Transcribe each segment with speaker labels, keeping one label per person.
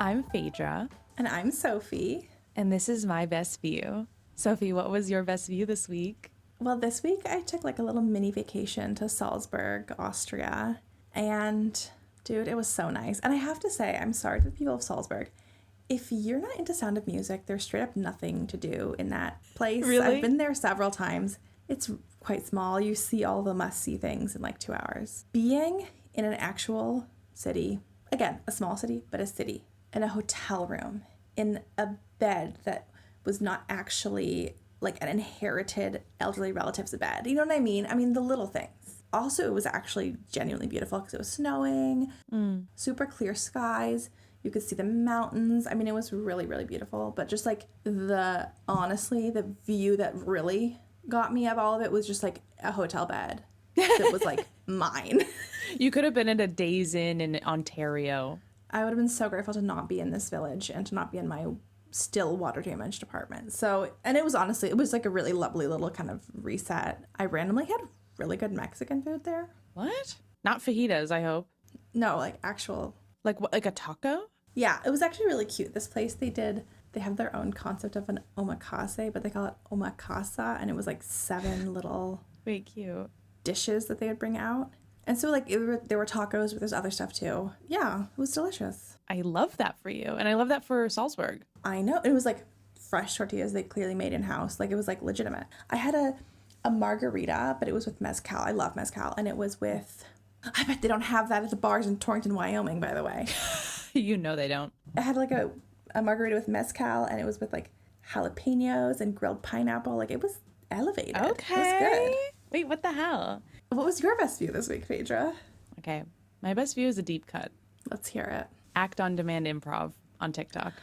Speaker 1: I'm Phaedra.
Speaker 2: And I'm Sophie.
Speaker 1: And this is my best view. Sophie, what was your best view this week?
Speaker 2: Well, this week I took like a little mini vacation to Salzburg, Austria. And dude, it was so nice. And I have to say, I'm sorry to the people of Salzburg. If you're not into Sound of Music, there's straight up nothing to do in that place.
Speaker 1: Really?
Speaker 2: I've been there several times. It's quite small. You see all the must-see things in like 2 hours. Being in an actual city, again, a small city, but a city, in a hotel room, in a bed that was not actually like an inherited elderly relative's bed. You know what I mean? I mean, the little things. Also, it was actually genuinely beautiful because it was snowing, super clear skies. You could see the mountains. I mean, it was really, really beautiful. But just like honestly, the view that really got me of all of it was just like a hotel bed that was like mine.
Speaker 1: You could have been at a Days Inn in Ontario.
Speaker 2: I would have been so grateful to not be in this village and to not be in my still water damaged apartment. So, and it was honestly, it was like a really lovely little kind of reset. I randomly had really good Mexican food there.
Speaker 1: What? Not fajitas, I hope.
Speaker 2: No, like actual.
Speaker 1: Like what? Like a taco?
Speaker 2: Yeah, it was actually really cute. This place they have their own concept of an omakase, but they call it omakasa, and it was like 7 little
Speaker 1: Wait, cute.
Speaker 2: dishes that they would bring out. And so like there were tacos, but there's other stuff too. Yeah, it was delicious.
Speaker 1: I love that for you. And I love that for Salzburg.
Speaker 2: I know. It was like fresh tortillas they clearly made in-house. Like it was like legitimate. I had a margarita, but it was with mezcal. I love mezcal. And it was with, I bet they don't have that at the bars in Torrington, Wyoming, by the way.
Speaker 1: You know they don't.
Speaker 2: I had like a margarita with mezcal, and it was with like jalapenos and grilled pineapple. Like it was elevated.
Speaker 1: Okay.
Speaker 2: It was good.
Speaker 1: Wait, what the hell?
Speaker 2: What was your best view this week, Phaedra?
Speaker 1: Okay. My best view is a deep cut.
Speaker 2: Let's hear it.
Speaker 1: Act on demand improv on TikTok.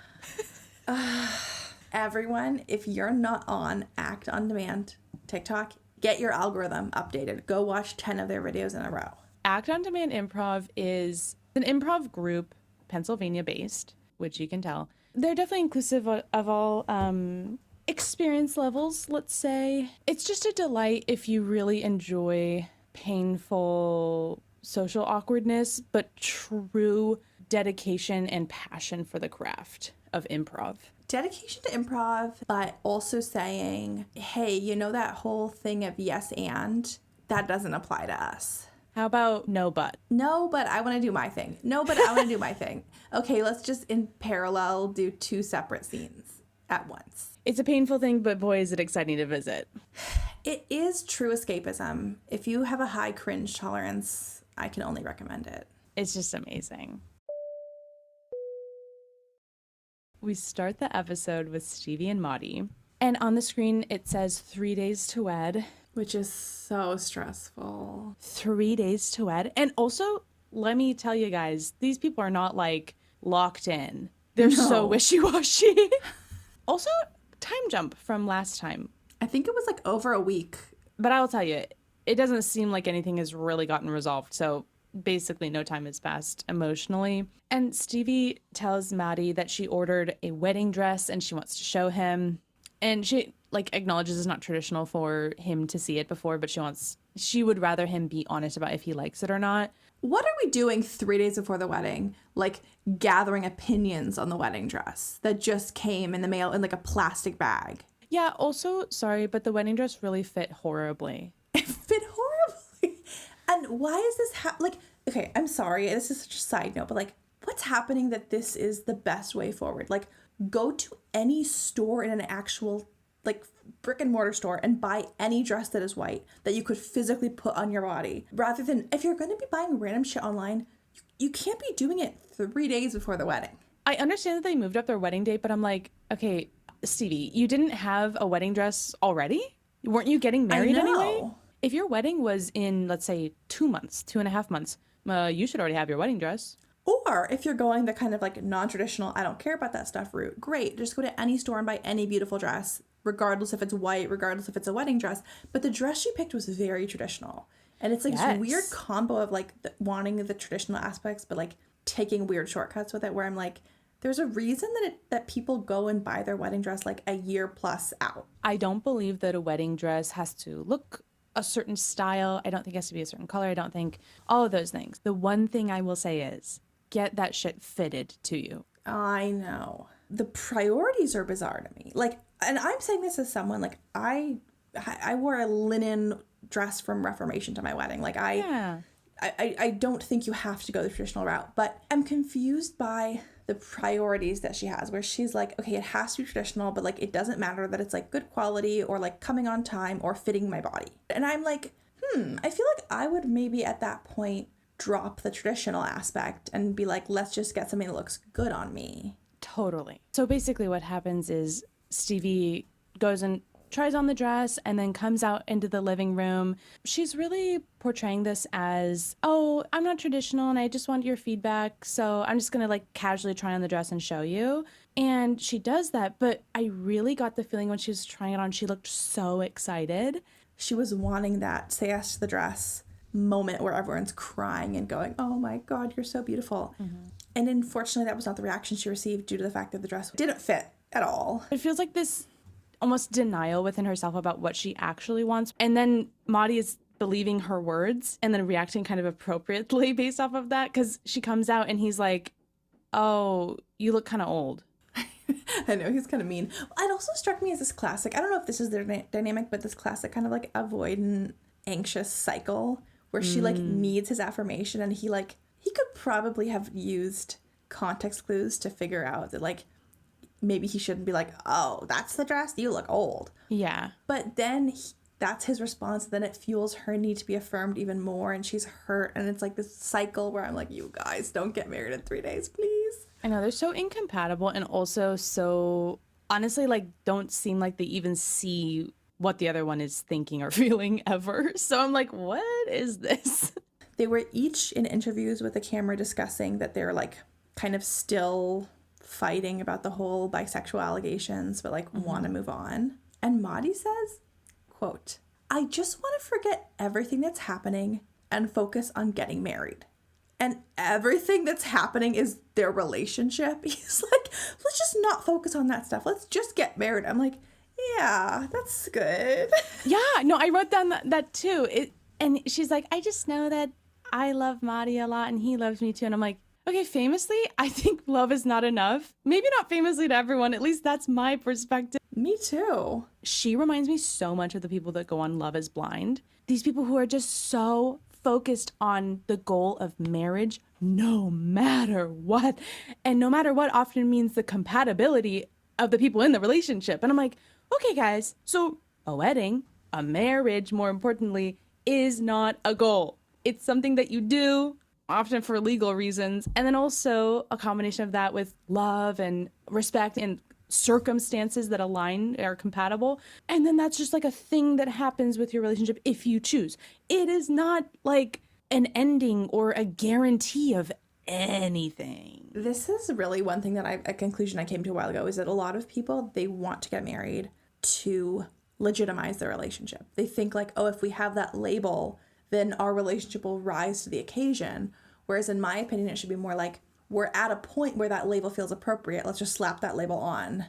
Speaker 2: Everyone, if you're not on Act on Demand TikTok, get your algorithm updated. Go watch 10 of their videos in a row.
Speaker 1: Act on Demand Improv is an improv group, Pennsylvania based, which you can tell. They're definitely inclusive of all experience levels, let's say. It's just a delight if you really enjoy painful social awkwardness, but true dedication and passion for the craft of improv.
Speaker 2: Dedication to improv, but also saying, hey, you know that whole thing of yes and? That doesn't apply to us.
Speaker 1: How about no but?
Speaker 2: No, but I want to do my thing. No, but I want to do my thing. Okay, let's just in parallel do 2 separate scenes at once.
Speaker 1: It's a painful thing, but boy, is it exciting to visit.
Speaker 2: It is true escapism. If you have a high cringe tolerance, I can only recommend it.
Speaker 1: It's just amazing. We start the episode with Stevi and Mahdi. And on the screen, it says 3 days to wed.
Speaker 2: Which is so stressful.
Speaker 1: 3 days to wed. And also, let me tell you guys, these people are not like locked in. They're so wishy-washy. Also, time jump from last time.
Speaker 2: I think it was like over a week.
Speaker 1: But I'll tell you, it doesn't seem like anything has really gotten resolved. So basically no time has passed emotionally. And Stevi tells Mahdi that she ordered a wedding dress and she wants to show him. And she like acknowledges it's not traditional for him to see it before, but she would rather him be honest about if he likes it or not.
Speaker 2: What are we doing 3 days before the wedding? Like gathering opinions on the wedding dress that just came in the mail in like a plastic bag.
Speaker 1: Yeah, also, sorry, but the wedding dress really fit horribly.
Speaker 2: It fit horribly. And why is this like, okay, I'm sorry, this is such a side note, but like, what's happening that this is the best way forward? Like, go to any store in an actual, like, brick and mortar store and buy any dress that is white that you could physically put on your body. Rather than, if you're going to be buying random shit online, you can't be doing it 3 days before the wedding.
Speaker 1: I understand that they moved up their wedding date, but I'm like, okay, Stevi, you didn't have a wedding dress already? Weren't you getting married anyway? If your wedding was in, let's say, 2 months, 2.5 months, you should already have your wedding dress.
Speaker 2: Or if you're going the kind of like non-traditional, I don't care about that stuff route, great. Just go to any store and buy any beautiful dress, regardless if it's white, regardless if it's a wedding dress. But the dress she picked was very traditional. And it's like this weird combo of like wanting the traditional aspects, but like taking weird shortcuts with it where I'm like, there's a reason that people go and buy their wedding dress like a year plus out.
Speaker 1: I don't believe that a wedding dress has to look a certain style. I don't think it has to be a certain color. I don't think all of those things. The one thing I will say is get that shit fitted to you.
Speaker 2: I know. The priorities are bizarre to me. Like, and I'm saying this as someone, like, I wore a linen dress from Reformation to my wedding. Like, I don't think you have to go the traditional route, but I'm confused by the priorities that she has, where she's like, okay, it has to be traditional, but like, it doesn't matter that it's like good quality or like coming on time or fitting my body. And I'm like, I feel like I would maybe at that point drop the traditional aspect and be like, let's just get something that looks good on me.
Speaker 1: Totally. So basically what happens is Stevi goes and tries on the dress and then comes out into the living room. She's really portraying this as, oh, I'm not traditional and I just want your feedback, so I'm just gonna like casually try on the dress and show you. And she does that, but I really got the feeling when she was trying it on, she looked so excited.
Speaker 2: She was wanting that say yes to the dress moment where everyone's crying and going, oh my God, you're so beautiful. And unfortunately, that was not the reaction she received due to the fact that the dress didn't fit at all.
Speaker 1: It feels like this almost denial within herself about what she actually wants. And then Mahdi is believing her words and then reacting kind of appropriately based off of that, because she comes out and he's like, oh, you look kind of old.
Speaker 2: I know, he's kind of mean. It also struck me as this classic, I don't know if this is their dynamic, but this classic kind of like avoidant, anxious cycle where she like needs his affirmation, and he could probably have used context clues to figure out that like maybe he shouldn't be like, oh, that's the dress, you look old.
Speaker 1: Yeah.
Speaker 2: But then that's his response. Then it fuels her need to be affirmed even more, and she's hurt, and it's like this cycle where I'm like, you guys don't get married in 3 days, please.
Speaker 1: I know, they're so incompatible and also so honestly like don't seem like they even see what the other one is thinking or feeling ever. So I'm like, what is this?
Speaker 2: They were each in interviews with the camera discussing that they're like kind of still fighting about the whole bisexual allegations, but like want to move on. And Mahdi says, quote, I just want to forget everything that's happening and focus on getting married. And everything that's happening is their relationship. He's like, let's just not focus on that stuff. Let's just get married. I'm like, yeah, that's good.
Speaker 1: Yeah, no, I wrote down that too. And she's like, I just know that I love Mahdi a lot and he loves me too. And I'm like, okay, famously, I think love is not enough. Maybe not famously to everyone. At least that's my perspective.
Speaker 2: Me too.
Speaker 1: She reminds me so much of the people that go on Love is Blind. These people who are just so focused on the goal of marriage no matter what. And no matter what often means the compatibility of the people in the relationship. And I'm like, okay, guys, so a wedding, a marriage, more importantly, is not a goal. It's something that you do, often for legal reasons, and then also a combination of that with love and respect and circumstances that align, are compatible. And then that's just like a thing that happens with your relationship if you choose. It is not like an ending or a guarantee of anything.
Speaker 2: This is really one thing that a conclusion I came to a while ago is that a lot of people, they want to get married to legitimize their relationship. They think like, oh, if we have that label, then our relationship will rise to the occasion. Whereas in my opinion, it should be more like, we're at a point where that label feels appropriate. Let's just slap that label on,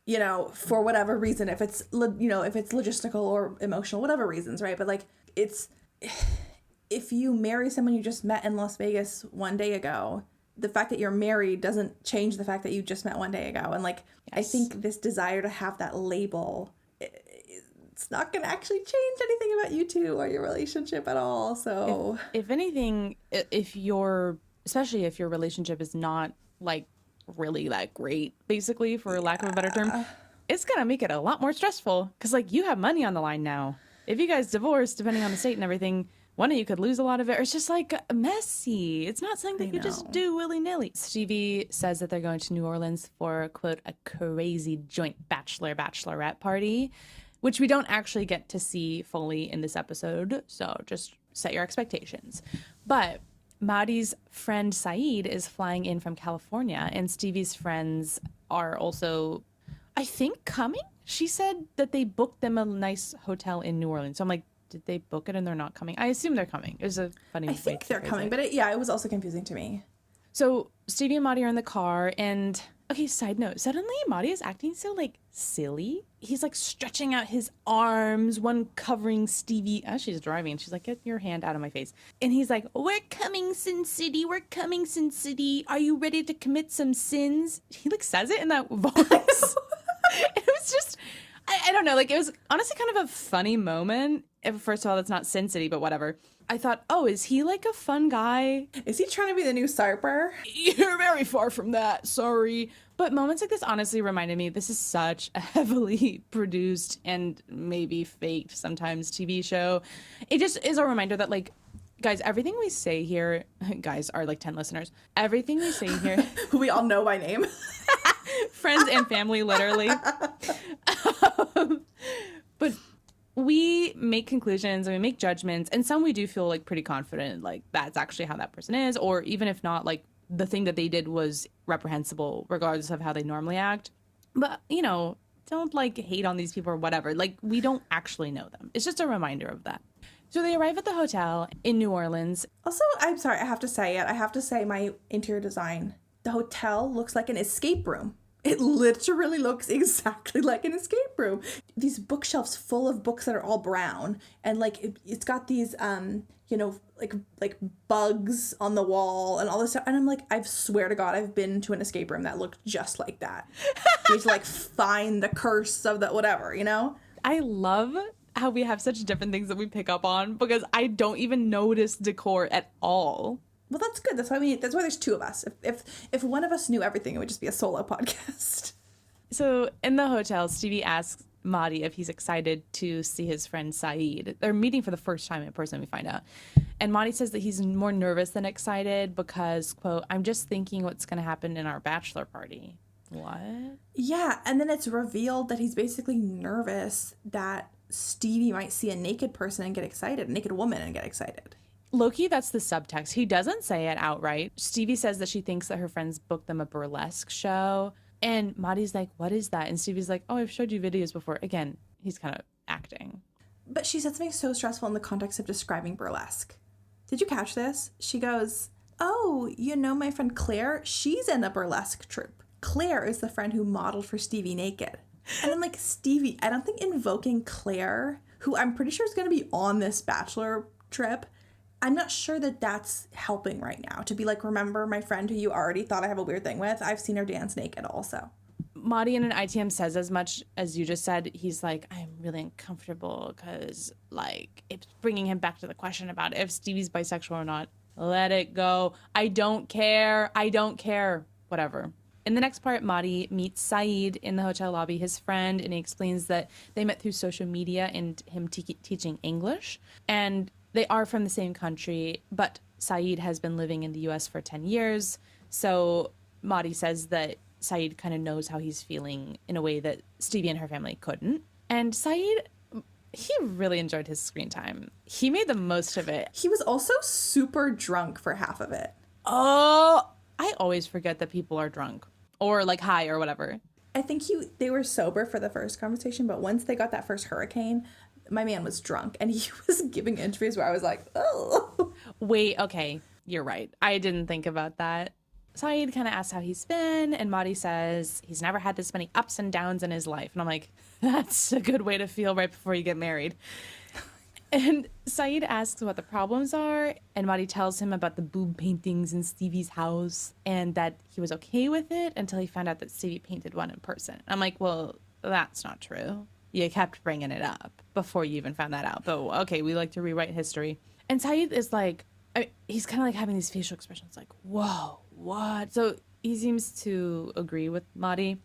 Speaker 2: you know, for whatever reason, if it's, you know, if it's logistical or emotional, whatever reasons, right? But like, it's, if you marry someone you just met in Las Vegas one day ago, the fact that you're married doesn't change the fact that you just met one day ago. And like, yes. I think this desire to have that label, it's not going to actually change anything about you two or your relationship at all. So
Speaker 1: if anything, especially if your relationship is not like really that great, basically, for lack of a better term, it's going to make it a lot more stressful because like you have money on the line now. If you guys divorce, depending on the state and everything, one of you could lose a lot of it, or it's just like messy. It's not something that you just do willy-nilly. Stevi says that they're going to New Orleans for, quote, a crazy joint bachelorette party, which we don't actually get to see fully in this episode. So just set your expectations. But Mahdi's friend Saeed is flying in from California, and Stevi's friends are also, I think, coming. She said that they booked them a nice hotel in New Orleans. So I'm like, did they book it and they're not coming? I assume they're coming. It was a funny way.
Speaker 2: I think they're coming, but it was also confusing to me.
Speaker 1: So Stevi and Mahdi are in the car, and Okay, side note. Suddenly, Mahdi is acting so, like, silly. He's, like, stretching out his arms, one covering Stevie. As she's driving, she's like, get your hand out of my face. And he's like, we're coming, Sin City. We're coming, Sin City. Are you ready to commit some sins? He, like, says it in that voice. It was just, I don't know. Like, it was honestly kind of a funny moment. First of all, that's not Sin City, but whatever. I thought, oh, is he like a fun guy?
Speaker 2: Is he trying to be the new Sarper?
Speaker 1: You're very far from that. Sorry. But moments like this honestly reminded me this is such a heavily produced and maybe faked sometimes TV show. It just is a reminder that, like, guys, everything we say here, guys are like 10 listeners. Everything we say here,
Speaker 2: who we all know by name.
Speaker 1: Friends and family, literally. But we make conclusions and we make judgments, and some we do feel like pretty confident, like that's actually how that person is, or even if not, like the thing that they did was reprehensible regardless of how they normally act. But, you know, don't like hate on these people or whatever. Like, we don't actually know them. It's just a reminder of that. So they arrive at the hotel in New Orleans.
Speaker 2: Also, I'm sorry, I have to say it. I have to say my interior design. The hotel looks like an escape room. It literally looks exactly like an escape room. These bookshelves full of books that are all brown, and like it's got these you know, like bugs on the wall and all this stuff. And I'm like, I swear to God, I've been to an escape room that looked just like that. You have to like find the curse of the whatever, you know?
Speaker 1: I love how we have such different things that we pick up on, because I don't even notice decor at all.
Speaker 2: Well, that's good. That's why there's two of us. If one of us knew everything, it would just be a solo podcast.
Speaker 1: So in the hotel, Stevie asks Mahdi if he's excited to see his friend Saeed. They're meeting for the first time in person, we find out. And Mahdi says that he's more nervous than excited because, quote, I'm just thinking what's going to happen in our bachelor party. What?
Speaker 2: Yeah, and then it's revealed that he's basically nervous that Stevie might see a naked person and get excited, a naked woman and get excited.
Speaker 1: Low-key, that's the subtext. He doesn't say it outright. Stevie says that she thinks that her friends booked them a burlesque show. And Mahdi's like, what is that? And Stevie's like, oh, I've showed you videos before. Again, he's kind of acting.
Speaker 2: But she said something so stressful in the context of describing burlesque. Did you catch this? She goes, oh, you know my friend Claire? She's in a burlesque troupe. Claire is the friend who modeled for Stevie naked. And I'm like, Stevie, I don't think invoking Claire, who I'm pretty sure is going to be on this bachelor trip, I'm not sure that that's helping right now. To be like, remember my friend who you already thought I have a weird thing with? I've seen her dance naked also.
Speaker 1: Mahdi in an ITM says as much as you just said. He's like, I'm really uncomfortable because, like, it's bringing him back to the question about if Stevie's bisexual or not. Let it go. I don't care. I don't care. Whatever. In the next part, Mahdi meets Saeed in the hotel lobby, his friend, and he explains that they met through social media and him teaching English. And they are from the same country, but Saeed has been living in the U.S. for 10 years. So Mahdi says that Saeed kind of knows how he's feeling in a way that Stevie and her family couldn't. And Saeed, he really enjoyed his screen time. He made the most of it.
Speaker 2: He was also super drunk for half of it.
Speaker 1: Oh, I always forget that people are drunk or like high or whatever.
Speaker 2: I think they were sober for the first conversation, but once they got that first hurricane, my man was drunk and he was giving interviews where I was like, oh.
Speaker 1: Wait, okay, you're right. I didn't think about that. Saeed kind of asks how he's been, and Mahdi says he's never had this many ups and downs in his life. And I'm like, that's a good way to feel right before you get married. And Saeed asks what the problems are, and Mahdi tells him about the boob paintings in Stevie's house and that he was okay with it until he found out that Stevie painted one in person. I'm like, well, that's not true. You kept bringing it up before you even found that out. But okay, we like to rewrite history. And Saeed is like, he's kind of like having these facial expressions like, whoa, what? So he seems to agree with Mahdi.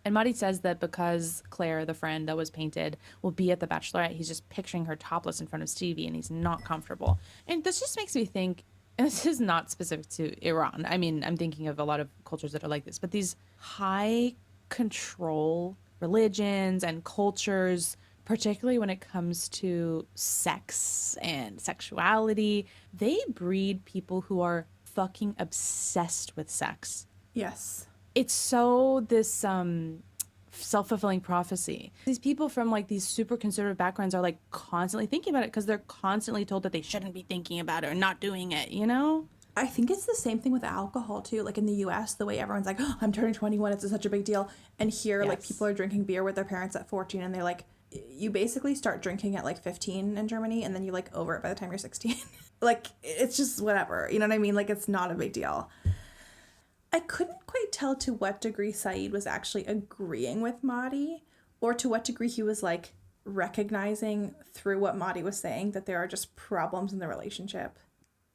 Speaker 1: And Mahdi says that because Claire, the friend that was painted, will be at the bachelorette, he's just picturing her topless in front of Stevie and he's not comfortable. And this just makes me think, and this is not specific to Iran. I mean, I'm thinking of a lot of cultures that are like this, but these high control religions and cultures, particularly when it comes to sex and sexuality, they breed people who are fucking obsessed with sex.
Speaker 2: Yes.
Speaker 1: It's so this self-fulfilling prophecy. These people from like these super conservative backgrounds are like constantly thinking about it because they're constantly told that they shouldn't be thinking about it or not doing it, you know?
Speaker 2: I think it's the same thing with alcohol too. Like in the US, the way everyone's like, oh, I'm turning 21, it's such a big deal. And here, like people are drinking beer with their parents at 14 and they're like, you basically start drinking at like 15 in Germany and then you like over it by the time you're 16. Like it's just whatever. You know what I mean? Like it's not a big deal. I couldn't quite tell to what degree Saeed was actually agreeing with Mahdi or to what degree he was like recognizing through what Mahdi was saying that there are just problems in the relationship.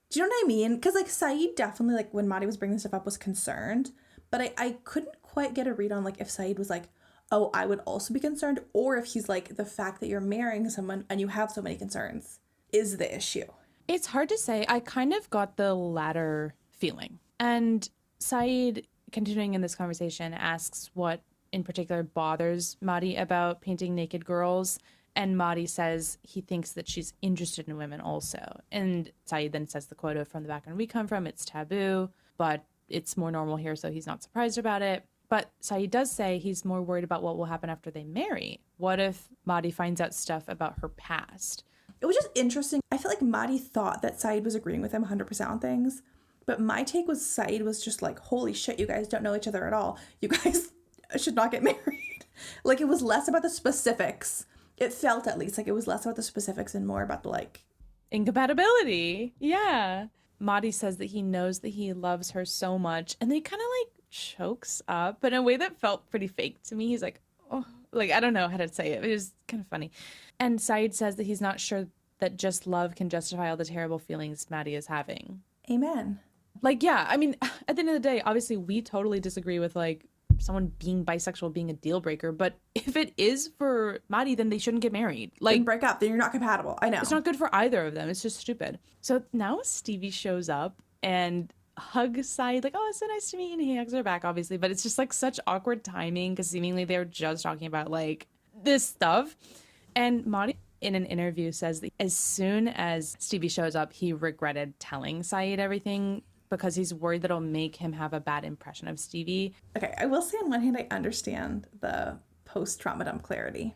Speaker 2: Do you know what I mean? Because like Saeed definitely, like when Mahdi was bringing stuff up, was concerned, but I couldn't quite get a read on like if Saeed was like, oh, I would also be concerned, or if he's like, the fact that you're marrying someone and you have so many concerns is the issue.
Speaker 1: It's hard to say. I kind of got the latter feeling. And Saeed, continuing in this conversation, asks what in particular bothers Mahdi about painting naked girls. And Mahdi says he thinks that she's interested in women also. And Saeed then says the quote from the background we come from, it's taboo, but it's more normal here, so he's not surprised about it. But Saeed does say he's more worried about what will happen after they marry. What if Mahdi finds out stuff about her past?
Speaker 2: It was just interesting. I feel like Mahdi thought that Saeed was agreeing with him 100% on things. But my take was Saeed was just like, holy shit, you guys don't know each other at all. You guys should not get married. Like it was less about the specifics. It felt at least like it was less about the specifics and more about the like
Speaker 1: incompatibility. Yeah. Mahdi says that he knows that he loves her so much. And they kind of like chokes up, but in a way that felt pretty fake to me. He's like, oh, like, I don't know how to say it. It was kind of funny. And Saeed says that he's not sure that just love can justify all the terrible feelings Mahdi is having.
Speaker 2: Amen.
Speaker 1: Like, yeah, I mean, at the end of the day, obviously we totally disagree with like someone being bisexual being a deal breaker, but if it is for Mahdi, then they shouldn't get married. Like,
Speaker 2: then break up, then you're not compatible. I know.
Speaker 1: It's not good for either of them. It's just stupid. So now Stevie shows up and hugs Saeed, like, oh, it's so nice to meet you. And he hugs her back, obviously, but it's just like such awkward timing because seemingly they're just talking about like this stuff. And Mahdi in an interview says that as soon as Stevie shows up, he regretted telling Saeed everything because he's worried that it'll make him have a bad impression of Stevie.
Speaker 2: Okay, I will say on one hand, I understand the post-trauma dump clarity.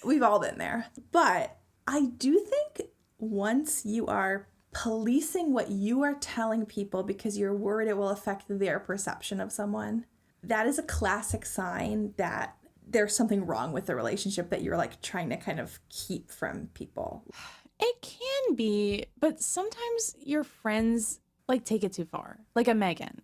Speaker 2: We've all been there. But I do think once you are policing what you are telling people because you're worried it will affect their perception of someone, that is a classic sign that there's something wrong with the relationship that you're like trying to kind of keep from people.
Speaker 1: It can be, but sometimes your friends like take it too far, like a Megan.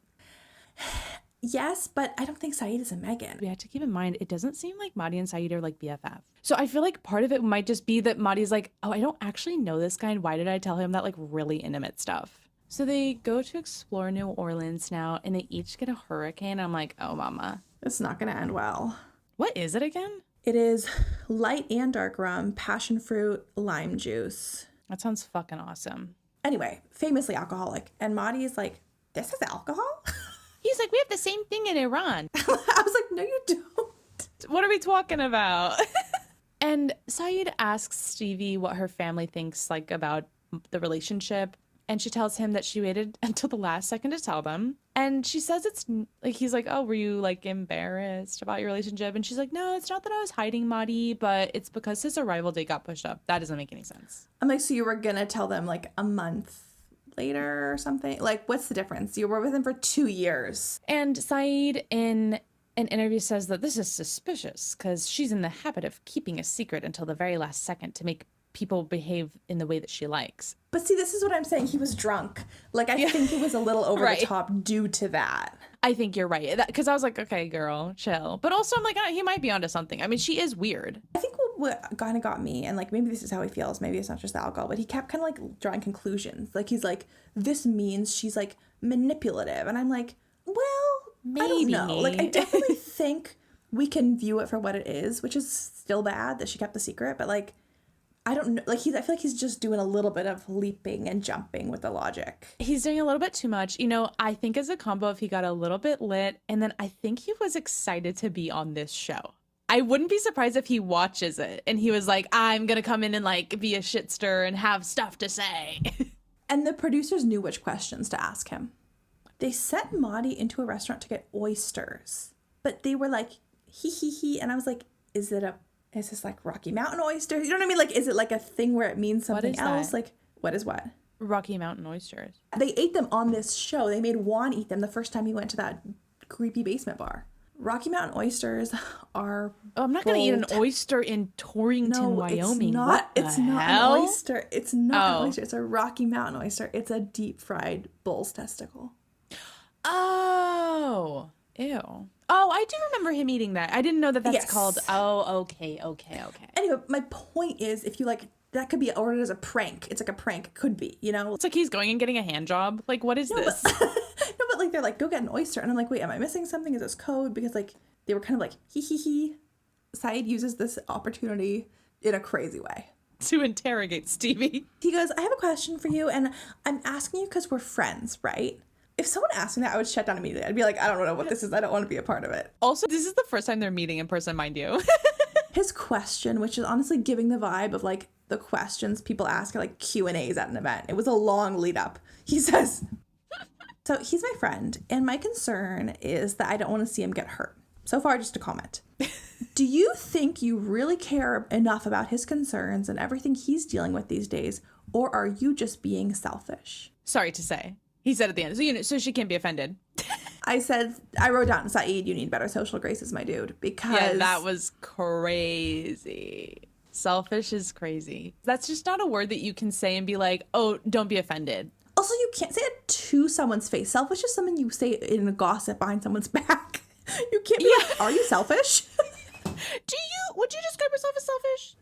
Speaker 2: Yes, but I don't think Saeed is a Megan.
Speaker 1: We have to keep in mind, it doesn't seem like Mahdi and Saeed are like BFF. So I feel like part of it might just be that Mahdi's like, oh, I don't actually know this guy. And why did I tell him that like really intimate stuff? So they go to explore New Orleans now and they each get a hurricane. I'm like, oh, mama.
Speaker 2: It's not going to end well.
Speaker 1: What is it again?
Speaker 2: It is light and dark rum, passion fruit, lime juice.
Speaker 1: That sounds fucking awesome.
Speaker 2: Anyway, famously alcoholic. And Mahdi is like, this is alcohol?
Speaker 1: He's like, we have the same thing in Iran.
Speaker 2: I was like, no, you don't.
Speaker 1: What are we talking about? And Saeed asks Stevie what her family thinks like about the relationship. And she tells him that she waited until the last second to tell them. And she says it's like, he's like, oh, were you like embarrassed about your relationship? And she's like, no, it's not that I was hiding Mahdi, but it's because his arrival date got pushed up. That doesn't make any sense.
Speaker 2: I'm like, so you were going to tell them like a month later or something? Like, what's the difference? You were with him for 2 years.
Speaker 1: And Saeed in an interview says that this is suspicious because she's in the habit of keeping a secret until the very last second to make people behave in the way that she likes.
Speaker 2: But see, this is what I'm saying. He was drunk. Like, I think it was a little over the top due to that.
Speaker 1: I think you're right. Because I was like, okay, girl, chill. But also, I'm like, he might be onto something. I mean, she is weird.
Speaker 2: I think what kind of got me, and like, maybe this is how he feels. Maybe it's not just the alcohol, but he kept kind of like drawing conclusions. Like, he's like, this means she's like manipulative. And I'm like, well, maybe. I don't know. Like, I definitely think we can view it for what it is, which is still bad that she kept the secret. But like, I don't know. Like, I feel like he's just doing a little bit of leaping and jumping with the logic.
Speaker 1: He's doing a little bit too much. You know, I think as a combo, if he got a little bit lit, and then I think he was excited to be on this show. I wouldn't be surprised if he watches it and he was like, I'm going to come in and like be a shitster and have stuff to say.
Speaker 2: And the producers knew which questions to ask him. They sent Mahdi into a restaurant to get oysters, but they were like, he. And I was like, is this like Rocky Mountain oysters? You know what I mean? Like, is it like a thing where it means something else? That? Like, what is what?
Speaker 1: Rocky Mountain oysters.
Speaker 2: They ate them on this show. They made Juan eat them the first time he went to that creepy basement bar. Rocky Mountain oysters are
Speaker 1: Oh, I'm not going to eat an oyster in Torrington, Wyoming.
Speaker 2: It's not an oyster. It's not
Speaker 1: Oh.
Speaker 2: an oyster. It's a Rocky Mountain oyster. It's a deep fried bull's testicle.
Speaker 1: Oh. Ew. Oh, I do remember him eating that. I didn't know that that's
Speaker 2: Yes.
Speaker 1: called. Oh, okay.
Speaker 2: Anyway, my point is, if you like, that could be ordered as a prank. It's like a prank. It could be, you know?
Speaker 1: It's like he's going and getting a hand job. Like, what is this?
Speaker 2: No, but like, they're like, go get an oyster. And I'm like, wait, am I missing something? Is this code? Because like, they were kind of like, hee hee hee. Saeed uses this opportunity in a crazy way.
Speaker 1: To interrogate Stevie.
Speaker 2: He goes, I have a question for you, and I'm asking you because we're friends, right? If someone asked me that, I would shut down immediately. I'd be like, I don't know what this is. I don't want to be a part of it.
Speaker 1: Also, this is the first time they're meeting in person, mind you.
Speaker 2: His question, which is honestly giving the vibe of like the questions people ask are like Q&As at an event. It was a long lead up. He says, so he's my friend, and my concern is that I don't want to see him get hurt. So far, just a comment. Do you think you really care enough about his concerns and everything he's dealing with these days, or are you just being selfish?
Speaker 1: Sorry to say. He said at the end. So, so she can't be offended.
Speaker 2: I wrote down, Saeed, you need better social graces, my dude, because...
Speaker 1: Yeah, that was crazy. Selfish is crazy. That's just not a word that you can say and be like, oh, don't be offended.
Speaker 2: Also, you can't say it to someone's face. Selfish is something you say in a gossip behind someone's back. You can't be like, are you selfish?
Speaker 1: Would you describe yourself as selfish?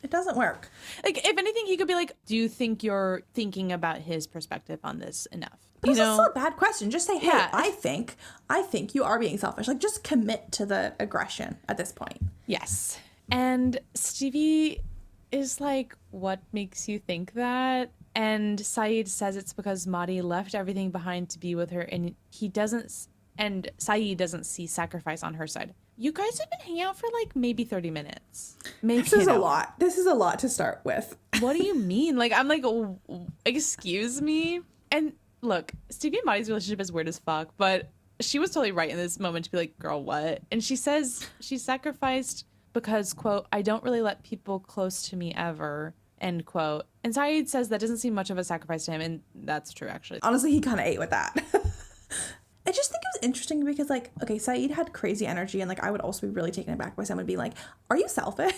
Speaker 2: It doesn't work.
Speaker 1: Like, if anything, he could be like, do you think you're thinking about his perspective on this enough?
Speaker 2: But it's still a bad question. Just say, hey,
Speaker 1: Yeah.
Speaker 2: I think you are being selfish. Like, just commit to the aggression at this point.
Speaker 1: Yes. And Stevie is like, what makes you think that? And Saeed says it's because Mahdi left everything behind to be with her, and Saeed doesn't see sacrifice on her side. You guys have been hanging out for like maybe 30 minutes.
Speaker 2: This is a lot. This is a lot to start with.
Speaker 1: What do you mean? Like, I'm like, excuse me? And look, Stevie and Mahdi's relationship is weird as fuck, but she was totally right in this moment to be like, girl, what? And she says she sacrificed because, quote, I don't really let people close to me ever, end quote. And Saeed says that doesn't seem much of a sacrifice to him, and that's true, actually.
Speaker 2: Honestly, he kind of ate with that. I just think it was interesting because, like, okay, Saeed had crazy energy, and, like, I would also be really taken aback by someone being like, are you selfish?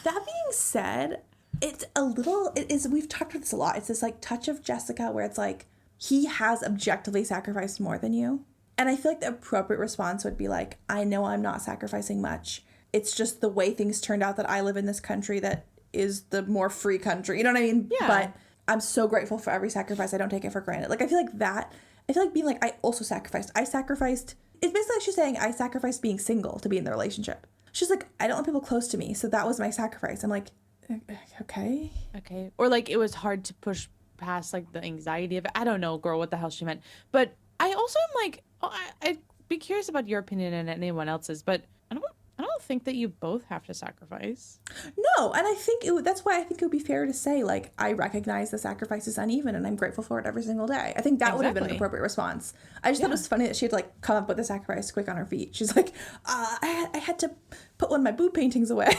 Speaker 2: That being said, we've talked about this a lot. It's this, like, touch of Jessica where it's like, he has objectively sacrificed more than you. And I feel like the appropriate response would be like, I know I'm not sacrificing much. It's just the way things turned out that I live in this country that is the more free country. You know what I mean?
Speaker 1: Yeah.
Speaker 2: But I'm so grateful for every sacrifice. I don't take it for granted. Like, I feel like being like, I also sacrificed. It's basically like she's saying, I sacrificed being single to be in the relationship. She's like, I don't want people close to me, so that was my sacrifice. I'm like, okay.
Speaker 1: Okay. Or like, it was hard to push past like the anxiety of it. I don't know, girl, what the hell she meant. But I also am like, I'd be curious about your opinion and anyone else's, but I don't think that you both have to sacrifice.
Speaker 2: No, and I think that's why I think it would be fair to say, like, I recognize the sacrifice is uneven and I'm grateful for it every single day. I think that would have been an appropriate response. I just thought it was funny that she had, like, come up with the sacrifice quick on her feet. She's like, I had to put one of my boob paintings away.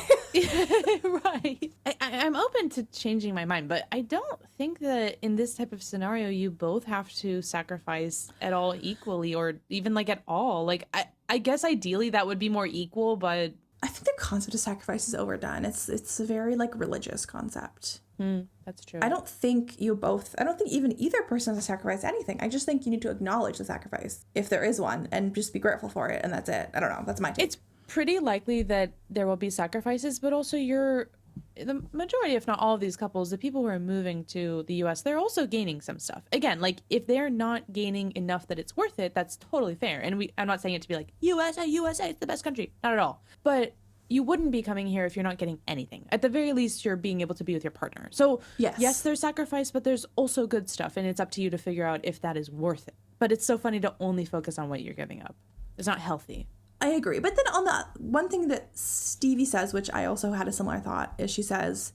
Speaker 1: Right. I'm open to changing my mind, but I don't think that in this type of scenario, you both have to sacrifice at all equally or even, like, at all. Like, I guess ideally that would be more equal, but
Speaker 2: I think the concept of sacrifice is overdone. It's a very, like, religious concept.
Speaker 1: That's true.
Speaker 2: I don't think even either person has to sacrifice anything. I just think you need to acknowledge the sacrifice, if there is one, and just be grateful for it, and that's it. I don't know. That's my take.
Speaker 1: It's pretty likely that there will be sacrifices, but also the majority, if not all of these couples, the people who are moving to the US, they're also gaining some stuff. Again, like, if they're not gaining enough that it's worth it, that's totally fair. And I'm not saying it to be like, USA, it's the best country. Not at all. But you wouldn't be coming here if you're not getting anything. At the very least, you're being able to be with your partner. So yes, there's sacrifice, but there's also good stuff. And it's up to you to figure out if that is worth it. But it's so funny to only focus on what you're giving up. It's not healthy.
Speaker 2: I agree. But then on the one thing that Stevie says, which I also had a similar thought, is she says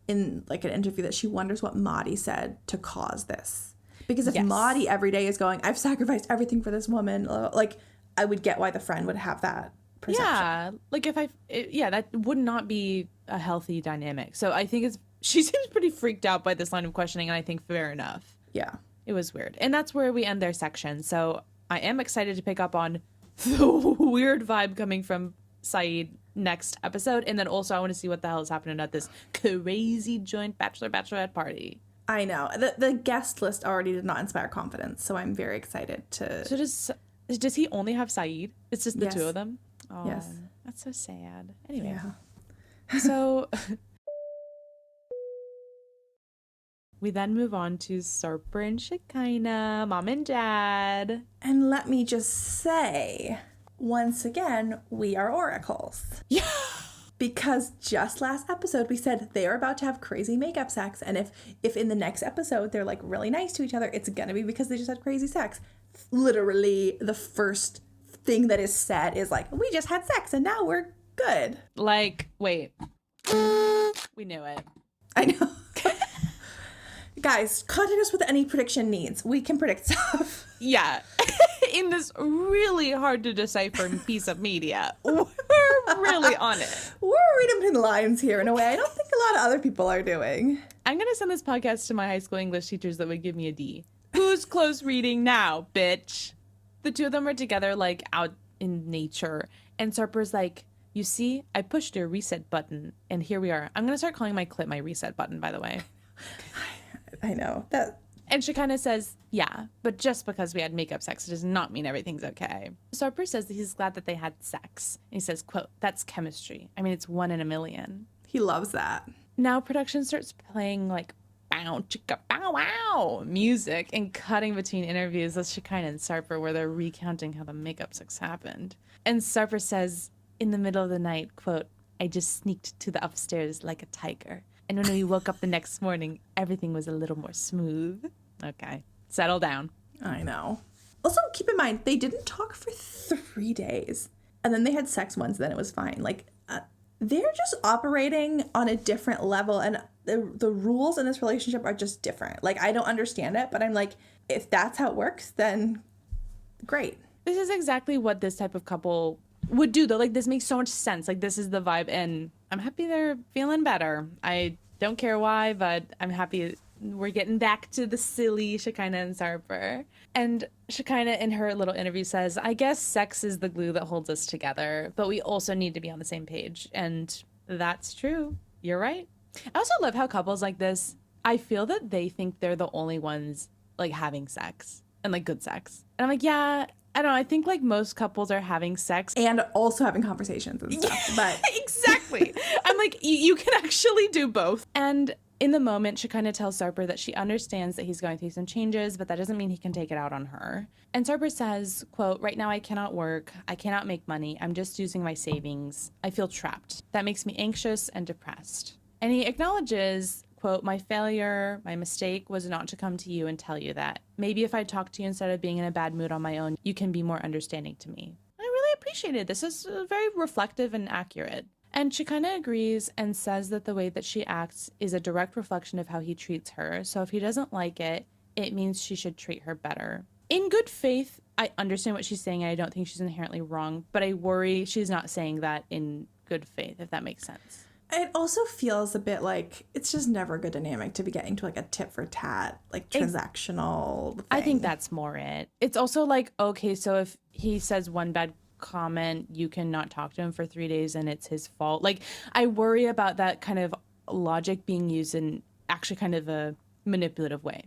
Speaker 2: in, like, an interview that she wonders what Mahdi said to cause this. Because if Mahdi every day is going, I've sacrificed everything for this woman, like, I would get why the friend would have that perception.
Speaker 1: Yeah. Like, that would not be a healthy dynamic. So I think she seems pretty freaked out by this line of questioning, and I think fair enough.
Speaker 2: Yeah.
Speaker 1: It was weird. And that's where we end their section. So I am excited to pick up on the weird vibe coming from Saeed next episode. And then also I want to see what the hell is happening at this crazy joint bachelorette party.
Speaker 2: I know. The guest list already did not inspire confidence, so I'm very excited to...
Speaker 1: So does he only have Saeed? It's just the two of them? Oh,
Speaker 2: yes.
Speaker 1: That's so sad. Anyway.
Speaker 2: Yeah.
Speaker 1: So... We then move on to Sarper and Shekinah, mom and dad.
Speaker 2: And let me just say, once again, we are oracles.
Speaker 1: Yeah.
Speaker 2: Because just last episode we said they are about to have crazy makeup sex, and if in the next episode they're like really nice to each other, it's gonna be because they just had crazy sex. Literally, the first thing that is said is like, we just had sex and now we're good.
Speaker 1: Like, wait. We knew it.
Speaker 2: I know. Guys, contact us with any prediction needs. We can predict stuff.
Speaker 1: Yeah. In this really hard to decipher piece of media. We're really on it.
Speaker 2: We're reading between the lines here in a way I don't think a lot of other people are doing.
Speaker 1: I'm going to send this podcast to my high school English teachers that would give me a D. Who's close reading now, bitch? The two of them are together, like, out in nature. And Sarper's like, you see, I pushed your reset button, and here we are. I'm going to start calling my clip my reset button, by the way.
Speaker 2: I know. That.
Speaker 1: And Shekinah says, yeah, but just because we had makeup sex does not mean everything's okay. Sarper says that he's glad that they had sex. And he says, quote, that's chemistry. I mean, it's 1 in a million.
Speaker 2: He loves that.
Speaker 1: Now production starts playing like bow, chicka, bow, wow music and cutting between interviews with Shekinah and Sarper where they're recounting how the makeup sex happened. And Sarper says in the middle of the night, quote, I just sneaked to the upstairs like a tiger. And when we woke up the next morning, everything was a little more smooth. Okay, settle down.
Speaker 2: I know. Also, keep in mind, they didn't talk for 3 days. And then they had sex once, then it was fine. Like, they're just operating on a different level. And the rules in this relationship are just different. Like, I don't understand it, but I'm like, if that's how it works, then great.
Speaker 1: This is exactly what this type of couple would do, though. Like, this makes so much sense. Like, this is the vibe, and I'm happy they're feeling better. I don't care why, but I'm happy we're getting back to the silly Shekinah and Sarper. And Shekinah in her little interview says, I guess sex is the glue that holds us together, but we also need to be on the same page. And that's true. You're right. I also love how couples like this, I feel that they think they're the only ones like having sex and like good sex. And I'm like, yeah, I don't know. I think like most couples are having sex
Speaker 2: and also having conversations and stuff. But
Speaker 1: exactly. I'm like, you can actually do both. And in the moment, Shekinah tells Sarper that she understands that he's going through some changes, but that doesn't mean he can take it out on her. And Sarper says, quote, right now I cannot work. I cannot make money. I'm just using my savings. I feel trapped. That makes me anxious and depressed. And he acknowledges, quote, my failure, my mistake was not to come to you and tell you that. Maybe if I talk to you instead of being in a bad mood on my own, you can be more understanding to me. I really appreciate it. This is very reflective and accurate. And Shekinah agrees and says that the way that she acts is a direct reflection of how he treats her. So if he doesn't like it, it means she should treat her better. In good faith, I understand what she's saying, and I don't think she's inherently wrong, but I worry she's not saying that in good faith, if that makes sense.
Speaker 2: It also feels a bit like it's just never a good dynamic to be getting to like a tit for tat, like transactional thing.
Speaker 1: I think that's more it. It's also like, okay, so if he says one bad comment, you cannot talk to him for 3 days and it's his fault. Like, I worry about that kind of logic being used in actually kind of a manipulative way.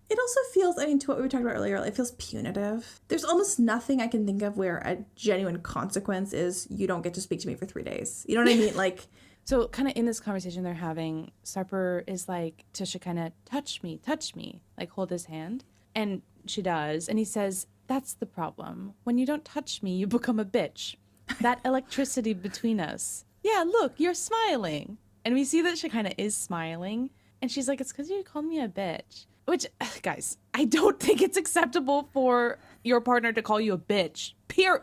Speaker 2: It also feels, I mean, to what we were talking about earlier, it feels punitive. There's almost nothing I can think of where a genuine consequence is you don't get to speak to me for 3 days. You know what I mean? Like,
Speaker 1: so kind of in this conversation they're having, Sarper is like to Shekinah, touch me, like hold his hand. And she does. And he says, that's the problem. When you don't touch me, you become a bitch. That electricity between us. Yeah, look, you're smiling. And we see that Shekinah is smiling. And she's like, it's because you called me a bitch. Which, guys, I don't think it's acceptable for your partner to call you a bitch.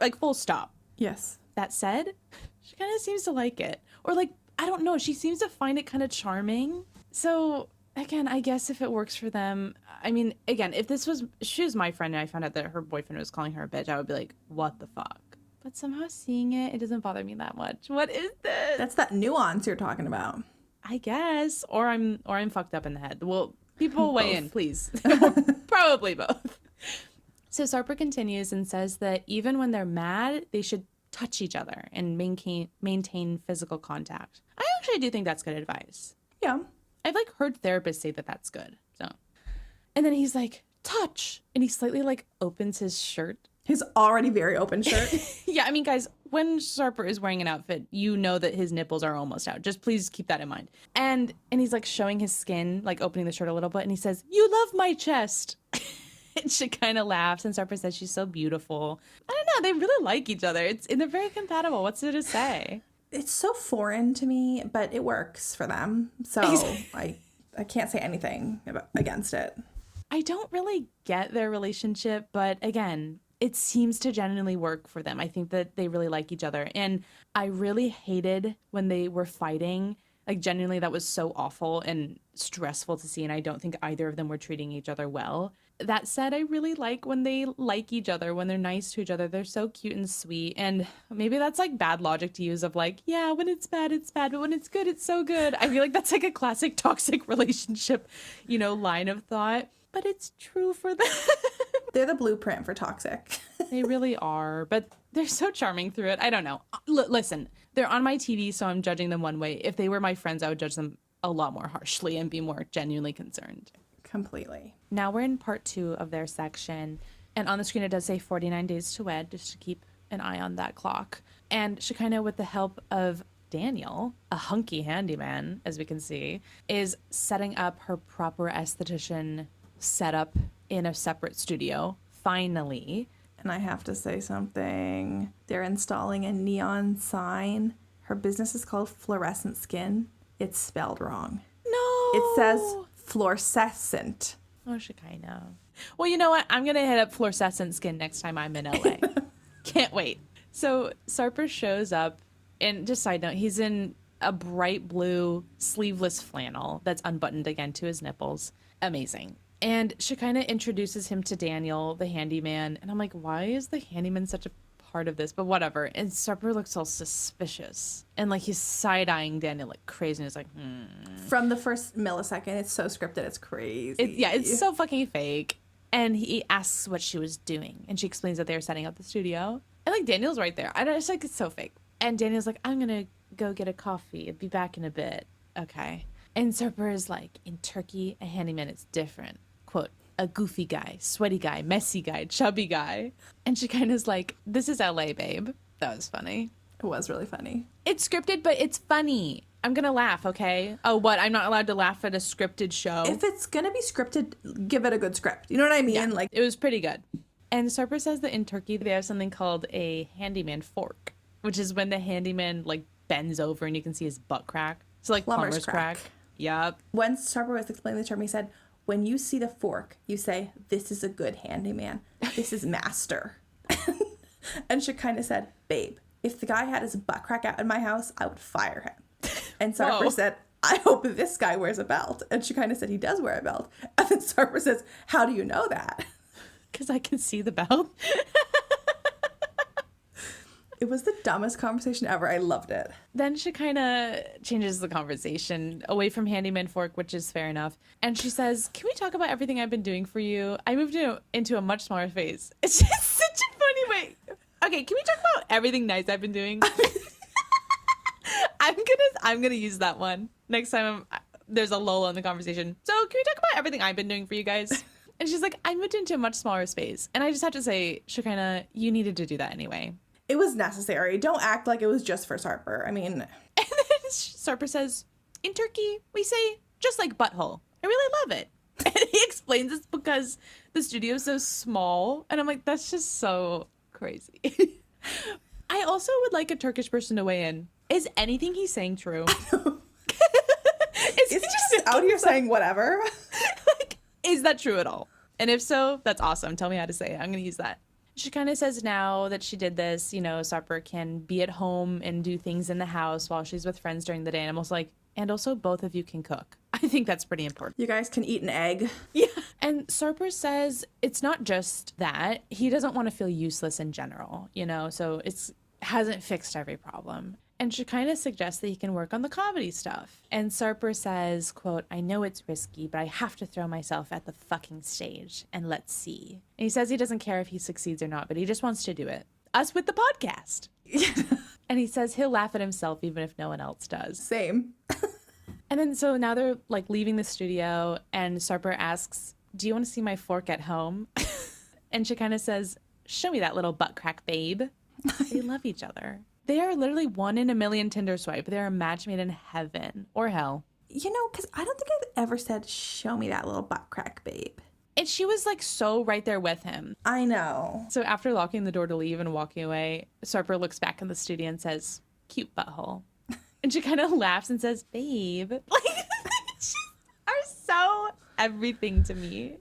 Speaker 1: Like, full stop.
Speaker 2: yes.
Speaker 1: That said, she kind of seems to like it. Or like, I don't know, she seems to find it kind of charming. So again, I guess if it works for them, I mean, again, if she was my friend and I found out that her boyfriend was calling her a bitch, I would be like, what the fuck? But somehow seeing it doesn't bother me that much. What is this?
Speaker 2: That's that nuance you're talking about.
Speaker 1: I guess. Or I'm fucked up in the head. Well, people weigh in, please. Probably both. So Sarper continues and says that even when they're mad, they should touch each other and maintain physical contact. I actually do think that's good advice.
Speaker 2: Yeah.
Speaker 1: I've like heard therapists say that that's good. So, and then he's like, touch. And he slightly like opens his shirt.
Speaker 2: His already very open shirt.
Speaker 1: Yeah, I mean, guys, when Sarper is wearing an outfit, you know that his nipples are almost out. Just please keep that in mind. And he's like showing his skin, like opening the shirt a little bit. And he says, you love my chest. And she kind of laughs. And Sarper says she's so beautiful. I don't know. They really like each other. They're very compatible. What's there to say?
Speaker 2: It's so foreign to me, but it works for them. So I can't say anything against it.
Speaker 1: I don't really get their relationship, but again, it seems to genuinely work for them. I think that they really like each other. And I really hated when they were fighting. Like, genuinely, that was so awful and stressful to see. And I don't think either of them were treating each other well. That said, I really like when they like each other, when they're nice to each other. They're so cute and sweet. And maybe that's like bad logic to use of like, yeah, when it's bad, it's bad. But when it's good, it's so good. I feel like that's like a classic toxic relationship, line of thought. But it's true for them.
Speaker 2: They're the blueprint for toxic.
Speaker 1: They really are, but they're so charming through it. I don't know. Listen, they're on my TV, so I'm judging them one way. If they were my friends, I would judge them a lot more harshly and be more genuinely concerned.
Speaker 2: Completely.
Speaker 1: Now we're in part 2 of their section, and on the screen it does say 49 days to wed, just to keep an eye on that clock. And Shekinah, with the help of Daniel, a hunky handyman, as we can see, is setting up her proper esthetician setup in a separate studio, finally.
Speaker 2: And I have to say something. They're installing a neon sign. Her business is called Fluorescent Skin. It's spelled wrong.
Speaker 1: No!
Speaker 2: It says fluorescent.
Speaker 1: Oh, Shekinah. Well, you know what? I'm going to hit up Fluorescent Skin next time I'm in LA. Can't wait. So Sarper shows up, and just side note, he's in a bright blue sleeveless flannel that's unbuttoned again to his nipples. Amazing. And Shekinah introduces him to Daniel, the handyman. And I'm like, why is the handyman such a part of this? But whatever. And Sarper looks all suspicious. And like he's side-eyeing Daniel like crazy. And he's like,
Speaker 2: From the first millisecond, it's so scripted. It's crazy.
Speaker 1: It's so fucking fake. And he asks what she was doing. And she explains that they were setting up the studio. And like Daniel's right there. I don't, it's like, it's so fake. And Daniel's like, I'm going to go get a coffee. I'll be back in a bit. Okay. And Sarper is like, in Turkey, a handyman is different. Quote, a goofy guy, sweaty guy, messy guy, chubby guy. And she kind of is like, this is LA, babe. That was funny.
Speaker 2: It was really funny.
Speaker 1: It's scripted, but it's funny. I'm going to laugh, okay? Oh, what? I'm not allowed to laugh at a scripted show?
Speaker 2: If it's going to be scripted, give it a good script. You know what I mean?
Speaker 1: Yeah,
Speaker 2: like,
Speaker 1: it was pretty good. And Sarper says that in Turkey, they have something called a handyman fork, which is when the handyman like bends over and you can see his butt crack. So like plumber's crack. Yep.
Speaker 2: When Sarper was explaining the term, he said, when you see the fork, you say, this is a good handyman. This is master. And Shekinah said, babe, if the guy had his butt crack out in my house, I would fire him. And Sarper said, I hope this guy wears a belt. And Shekinah said, he does wear a belt. And then Sarper says, how do you know that?
Speaker 1: Because I can see the belt.
Speaker 2: It was the dumbest conversation ever. I loved it.
Speaker 1: Then she kind of changes the conversation away from handyman fork, which is fair enough. And she says, can we talk about everything I've been doing for you? I moved into a much smaller space. It's just such a funny way. Okay, can we talk about everything nice I've been doing? I'm gonna use that one next time there's a lull in the conversation. So can we talk about everything I've been doing for you guys? And she's like, I moved into a much smaller space. And I just have to say, Shekinah, you needed to do that anyway.
Speaker 2: It was necessary. Don't act like it was just for Sarper. I mean...
Speaker 1: And then Sarper says, in Turkey, we say, just like butthole. I really love it. And he explains it's because the studio is so small. And I'm like, that's just so crazy. I also would like a Turkish person to weigh in. Is anything he's saying true?
Speaker 2: Is he just out here saying whatever?
Speaker 1: Like, is that true at all? And if so, that's awesome. Tell me how to say it. I'm going to use that. She kind of says now that she did this, Sarper can be at home and do things in the house while she's with friends during the day. And I'm also like, and also both of you can cook. I think that's pretty important.
Speaker 2: You guys can eat an egg.
Speaker 1: Yeah. And Sarper says it's not just that. He doesn't want to feel useless in general, so it's hasn't fixed every problem. And Shekinah suggests that he can work on the comedy stuff. And Sarper says, quote, I know it's risky, but I have to throw myself at the fucking stage and let's see. And he says he doesn't care if he succeeds or not, but he just wants to do it. Us with the podcast. And he says he'll laugh at himself even if no one else does.
Speaker 2: Same.
Speaker 1: And then so now they're like leaving the studio and Sarper asks, do you want to see my fork at home? And Shekinah says, show me that little butt crack, babe. They love each other. They are literally 1 in a million Tinder swipe. They're a match made in heaven or hell.
Speaker 2: You know, because I don't think I've ever said, show me that little butt crack, babe.
Speaker 1: And she was like so right there with him.
Speaker 2: I know.
Speaker 1: So after locking the door to leave and walking away, Sarper looks back in the studio and says, cute butthole. And she kind of laughs and says, babe. Like, she are so everything to me.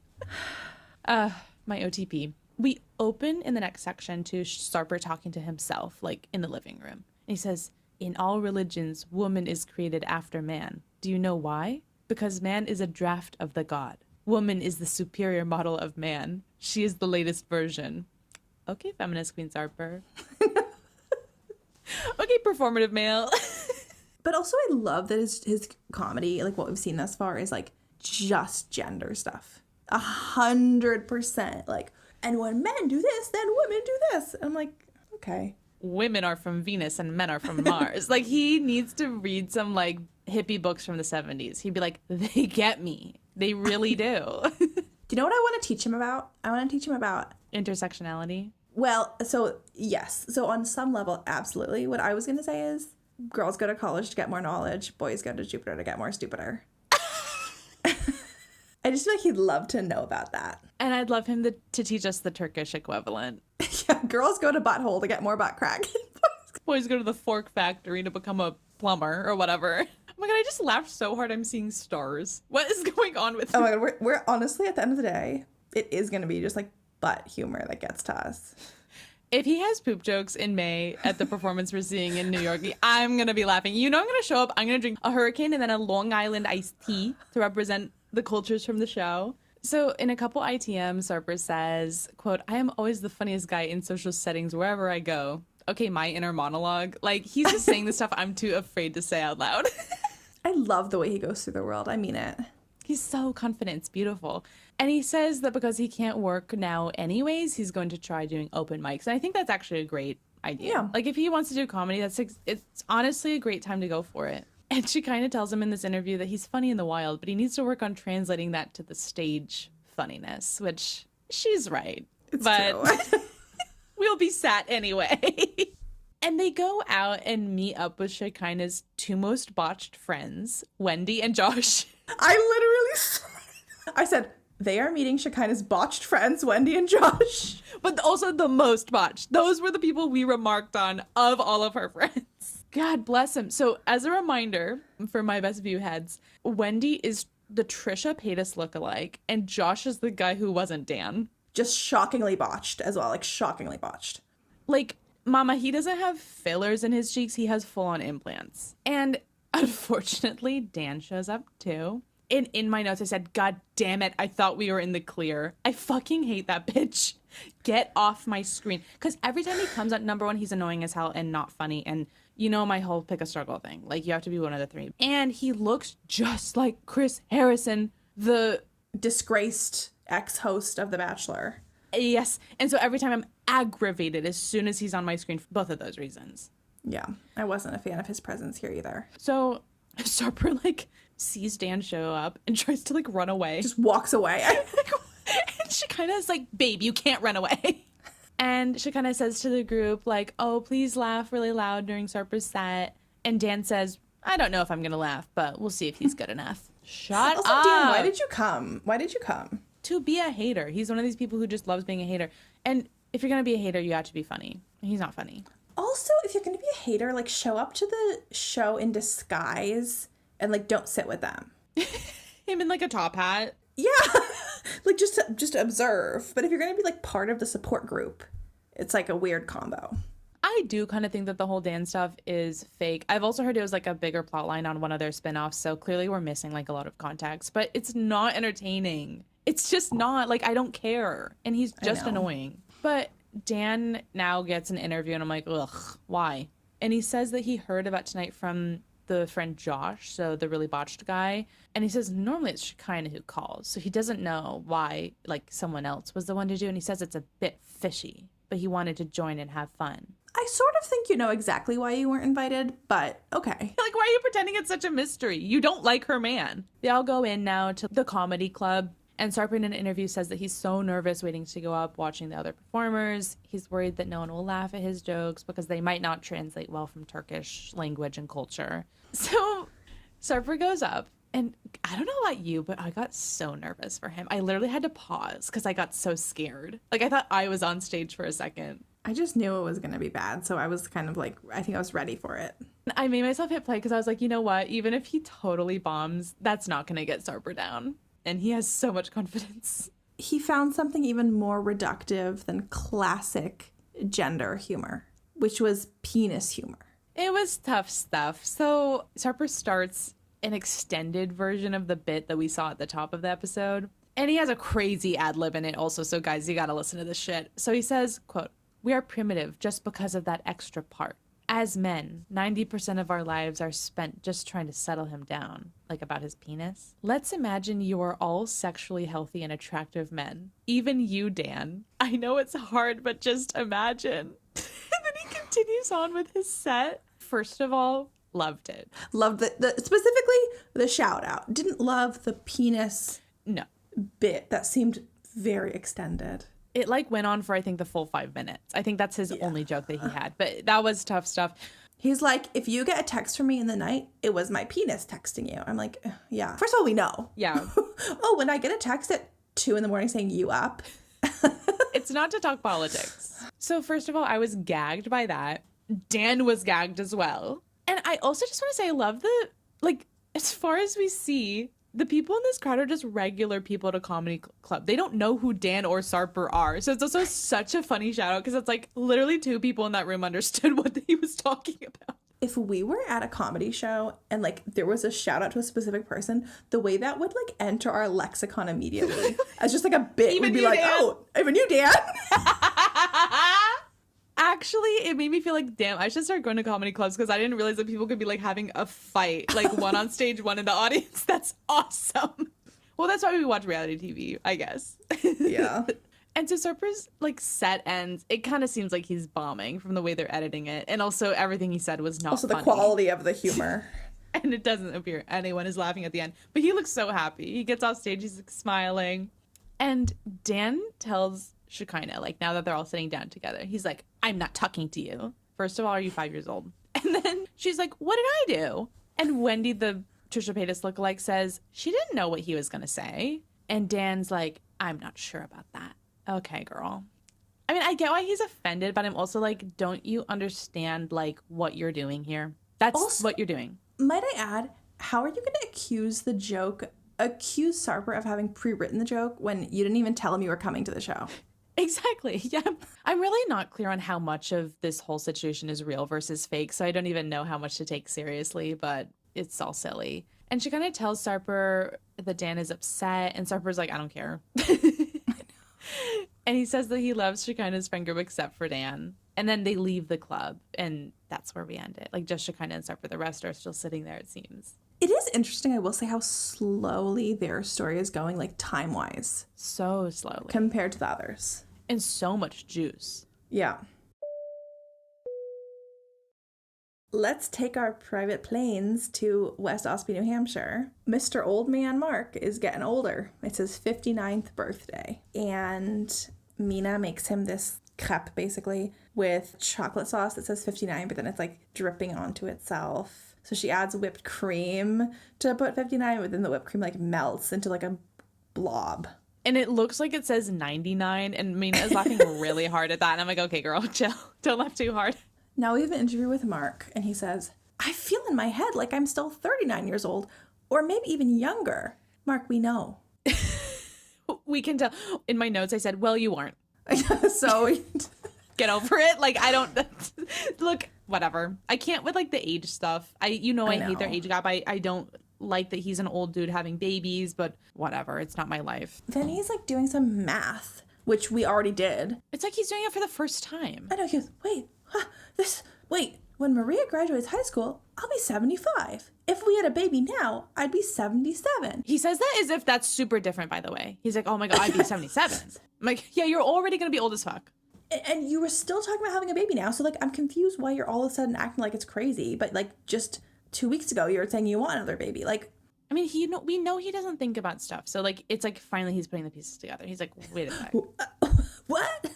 Speaker 1: My OTP. We open in the next section to Sarper talking to himself, like in the living room. And he says, in all religions, woman is created after man. Do you know why? Because man is a draft of the god. Woman is the superior model of man. She is the latest version. Okay, feminist Queen Sarper. Okay, performative male.
Speaker 2: But also I love that his comedy, like what we've seen thus far, is like just gender stuff. 100%. Like, and when men do this, then women do this. I'm like, okay.
Speaker 1: Women are from Venus and men are from Mars. Like, he needs to read some like hippie books from the 70s. He'd be like, they get me. They really do.
Speaker 2: Do you know what I want to teach him about? I want to teach him about
Speaker 1: intersectionality.
Speaker 2: Well, so yes. So on some level, absolutely. What I was going to say is girls go to college to get more knowledge. Boys go to Jupiter to get more stupider. I just feel like he'd love to know about that.
Speaker 1: And I'd love him to teach us the Turkish equivalent.
Speaker 2: Yeah, girls go to butthole to get more butt crack.
Speaker 1: Boys go to the fork factory to become a plumber or whatever. Oh my god, I just laughed so hard I'm seeing stars. What is going on with
Speaker 2: Oh my god, we're honestly, at the end of the day, it is going to be just like butt humor that gets to us.
Speaker 1: If he has poop jokes in May at the performance we're seeing in New York, I'm going to be laughing. You know I'm going to show up, I'm going to drink a hurricane and then a Long Island iced tea to represent the cultures from the show. So in a couple ITMs, Sarper says, quote, I am always the funniest guy in social settings wherever I go. Okay, my inner monologue. Like, he's just saying the stuff I'm too afraid to say out loud.
Speaker 2: I love the way he goes through the world. I mean it.
Speaker 1: He's so confident. It's beautiful. And he says that because he can't work now anyways, he's going to try doing open mics. And I think that's actually a great idea.
Speaker 2: Yeah.
Speaker 1: Like, if he wants to do comedy, it's honestly a great time to go for it. And she kind of tells him in this interview that he's funny in the wild, but he needs to work on translating that to the stage funniness, which she's right.
Speaker 2: It's
Speaker 1: but
Speaker 2: true.
Speaker 1: we'll be sat anyway. And they go out and meet up with Shekinah's two most botched friends, Wendy and Josh.
Speaker 2: I said, they are meeting Shekinah's botched friends, Wendy and Josh.
Speaker 1: But also the most botched. Those were the people we remarked on of all of her friends. God bless him. So as a reminder for my best view heads, Wendy is the Trisha Paytas lookalike, and Josh is the guy who wasn't Dan.
Speaker 2: Just shockingly botched as well. Like, shockingly botched.
Speaker 1: Like, mama, he doesn't have fillers in his cheeks. He has full-on implants. And unfortunately, Dan shows up too. In my notes, I said, God damn it, I thought we were in the clear. I fucking hate that bitch. Get off my screen. Because every time he comes out, number one, he's annoying as hell and not funny. And you know my whole pick a struggle thing. Like, you have to be one of the three. And he looks just like Chris Harrison, the
Speaker 2: disgraced ex-host of The Bachelor.
Speaker 1: Yes. And so every time I'm aggravated as soon as he's on my screen for both of those reasons.
Speaker 2: Yeah. I wasn't a fan of his presence here either.
Speaker 1: So Sarper, like, sees Dan show up and tries to, like, run away.
Speaker 2: Just walks away.
Speaker 1: And she kind of is like, babe, you can't run away. And she kind of says to the group, like, oh, please laugh really loud during Sarper's set. And Dan says, I don't know if I'm going to laugh, but we'll see if he's good enough. Shut
Speaker 2: also,
Speaker 1: up.
Speaker 2: Dan, why did you come? Why did you come?
Speaker 1: To be a hater. He's one of these people who just loves being a hater. And if you're going to be a hater, you have to be funny. He's not funny.
Speaker 2: Also, if you're going to be a hater, like, show up to the show in disguise and, like, don't sit with them.
Speaker 1: Him in, like, a top hat.
Speaker 2: Yeah. Like, just observe. But if you're going to be, like, part of the support group, it's, like, a weird combo.
Speaker 1: I do kind of think that the whole Dan stuff is fake. I've also heard it was, like, a bigger plot line on one of their spinoffs, so clearly we're missing, like, a lot of context. But it's not entertaining. It's just not. Like, I don't care. And he's just annoying. But Dan now gets an interview, and I'm like, ugh, why? And he says that he heard about tonight from the friend Josh, so the really botched guy. And he says normally it's Shekinah who calls, so he doesn't know why like someone else was the one to do. And he says it's a bit fishy, but he wanted to join and have fun.
Speaker 2: I sort of think you know exactly why you weren't invited, but okay.
Speaker 1: Like, why are you pretending it's such a mystery? You don't like her man. They all go in now to the comedy club. And Sarper in an interview says that he's so nervous waiting to go up, watching the other performers. He's worried that no one will laugh at his jokes because they might not translate well from Turkish language and culture. So Sarper goes up, and I don't know about you, but I got so nervous for him. I literally had to pause because I got so scared. Like, I thought I was on stage for a second.
Speaker 2: I just knew it was going to be bad, so I was kind of like, I think I was ready for it.
Speaker 1: I made myself hit play because I was like, you know what? Even if he totally bombs, that's not going to get Sarper down. And he has so much confidence.
Speaker 2: He found something even more reductive than classic gender humor, which was penis humor.
Speaker 1: It was tough stuff. So Sarper starts an extended version of the bit that we saw at the top of the episode. And he has a crazy ad lib in it also. So guys, you got to listen to this shit. So he says, quote, "We are primitive just because of that extra part. As men, 90% of our lives are spent just trying to settle him down," like about his penis. "Let's imagine you are all sexually healthy and attractive men. Even you, Dan. I know it's hard, but just imagine." And then he continues on with his set. First of all, loved it.
Speaker 2: Loved the specifically the shout out. Didn't love the penis
Speaker 1: No.
Speaker 2: bit. That seemed very extended.
Speaker 1: It like went on for I think the full 5 minutes. I think that's his only joke that he had, but that was tough stuff.
Speaker 2: He's like, if you get a text from me in the night, it was my penis texting you. I'm like, yeah. First of all, we know.
Speaker 1: Yeah.
Speaker 2: Oh, when I get a text at 2 a.m. saying you up.
Speaker 1: It's not to talk politics. So first of all, I was gagged by that. Dan was gagged as well. And I also just want to say I love the, like, as far as we see, the people in this crowd are just regular people at a comedy club. They don't know who Dan or Sarper are. So it's also such a funny shout out because it's like literally 2 people in that room understood what he was talking about.
Speaker 2: If we were at a comedy show and like there was a shout out to a specific person, the way that would like enter our lexicon immediately as just like a bit would be like, Dan. Oh, even you, Dan.
Speaker 1: Actually, it made me feel like, damn, I should start going to comedy clubs because I didn't realize that people could be like having a fight, like one on stage, one in the audience. That's awesome. Well, that's why we watch reality TV, I guess.
Speaker 2: Yeah.
Speaker 1: And so Sarper's like set ends. It kind of seems like he's bombing from the way they're editing it. And also everything he said was not
Speaker 2: also
Speaker 1: funny.
Speaker 2: The quality of the humor.
Speaker 1: And it doesn't appear anyone is laughing at the end. But he looks so happy. He gets off stage, he's like, smiling. And Dan tells Shekinah, like now that they're all sitting down together, he's like, "I'm not talking to you. First of all, are you 5 years old?" And then she's like, "What did I do?" And Wendy, the Trisha Paytas lookalike, says she didn't know what he was going to say. And Dan's like, "I'm not sure about that." Okay, girl. I mean, I get why he's offended, but I'm also like, don't you understand like what you're doing here? That's also, what you're doing.
Speaker 2: Might I add, how are you going to accuse Sarper of having pre-written the joke when you didn't even tell him you were coming to the show?
Speaker 1: Exactly. Yeah. I'm really not clear on how much of this whole situation is real versus fake, so I don't even know how much to take seriously, but it's all silly. And she kind of tells Sarper that Dan is upset, and Sarper's like, "I don't care." And he says that he loves Shekinah's friend group except for Dan. And then they leave the club, and that's where we end it. Like, just Shekinah and Sarper. The rest are still sitting there, it seems.
Speaker 2: It is interesting, I will say, how slowly their story is going, like, time-wise.
Speaker 1: So slowly.
Speaker 2: Compared to the others.
Speaker 1: And so much juice.
Speaker 2: Yeah. Let's take our private planes to West Ospey, New Hampshire. Mr. Old Man Mark is getting older. It's his 59th birthday. And Mina makes him this crepe, basically, with chocolate sauce that says 59, but then it's, like, dripping onto itself. So she adds whipped cream to put 59, but then the whipped cream, like, melts into, like, a blob.
Speaker 1: And it looks like it says 99, and Mina is laughing really hard at that. And I'm like, okay, girl, chill. Don't laugh too hard.
Speaker 2: Now we have an interview with Mark, and he says, "I feel in my head like I'm still 39 years old, or maybe even younger." Mark, we know.
Speaker 1: We can tell. In my notes, I said, "Well, you aren't."
Speaker 2: So
Speaker 1: get over it. Like, I don't look, whatever. I can't with like the age stuff. I hate their age gap. I don't like that he's an old dude having babies, but whatever. It's not my life.
Speaker 2: Then he's like doing some math, which we already did.
Speaker 1: It's like he's doing it for the first time.
Speaker 2: I know. He goes, wait, when Maria graduates high school, I'll be 75. If we had a baby now, I'd be 77.
Speaker 1: He says that as if that's super different, by the way. He's like, oh my God, I'd be 77. I'm like, yeah, you're already going to be old as fuck.
Speaker 2: And you were still talking about having a baby now. So, like, I'm confused why you're all of a sudden acting like it's crazy. But, like, just 2 weeks ago, you were saying you want another baby. Like,
Speaker 1: I mean, we know he doesn't think about stuff. So, like, it's like finally he's putting the pieces together. He's like, wait a second.
Speaker 2: What?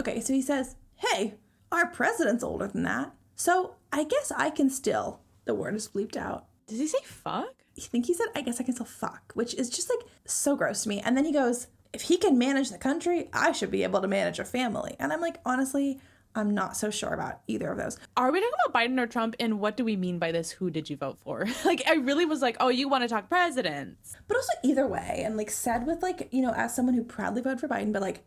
Speaker 2: Okay, so he says, hey, our president's older than that. So I guess I can still, the word is bleeped out.
Speaker 1: Does he say fuck?
Speaker 2: I think he said, I guess I can still fuck, which is just like so gross to me. And then he goes, if he can manage the country, I should be able to manage a family. And I'm like, honestly, I'm not so sure about either of those.
Speaker 1: Are we talking about Biden or Trump? And what do we mean by this? Who did you vote for? Like, I really was like, oh, you want to talk presidents.
Speaker 2: But also either way, and like said with like, you know, as someone who proudly voted for Biden, but like,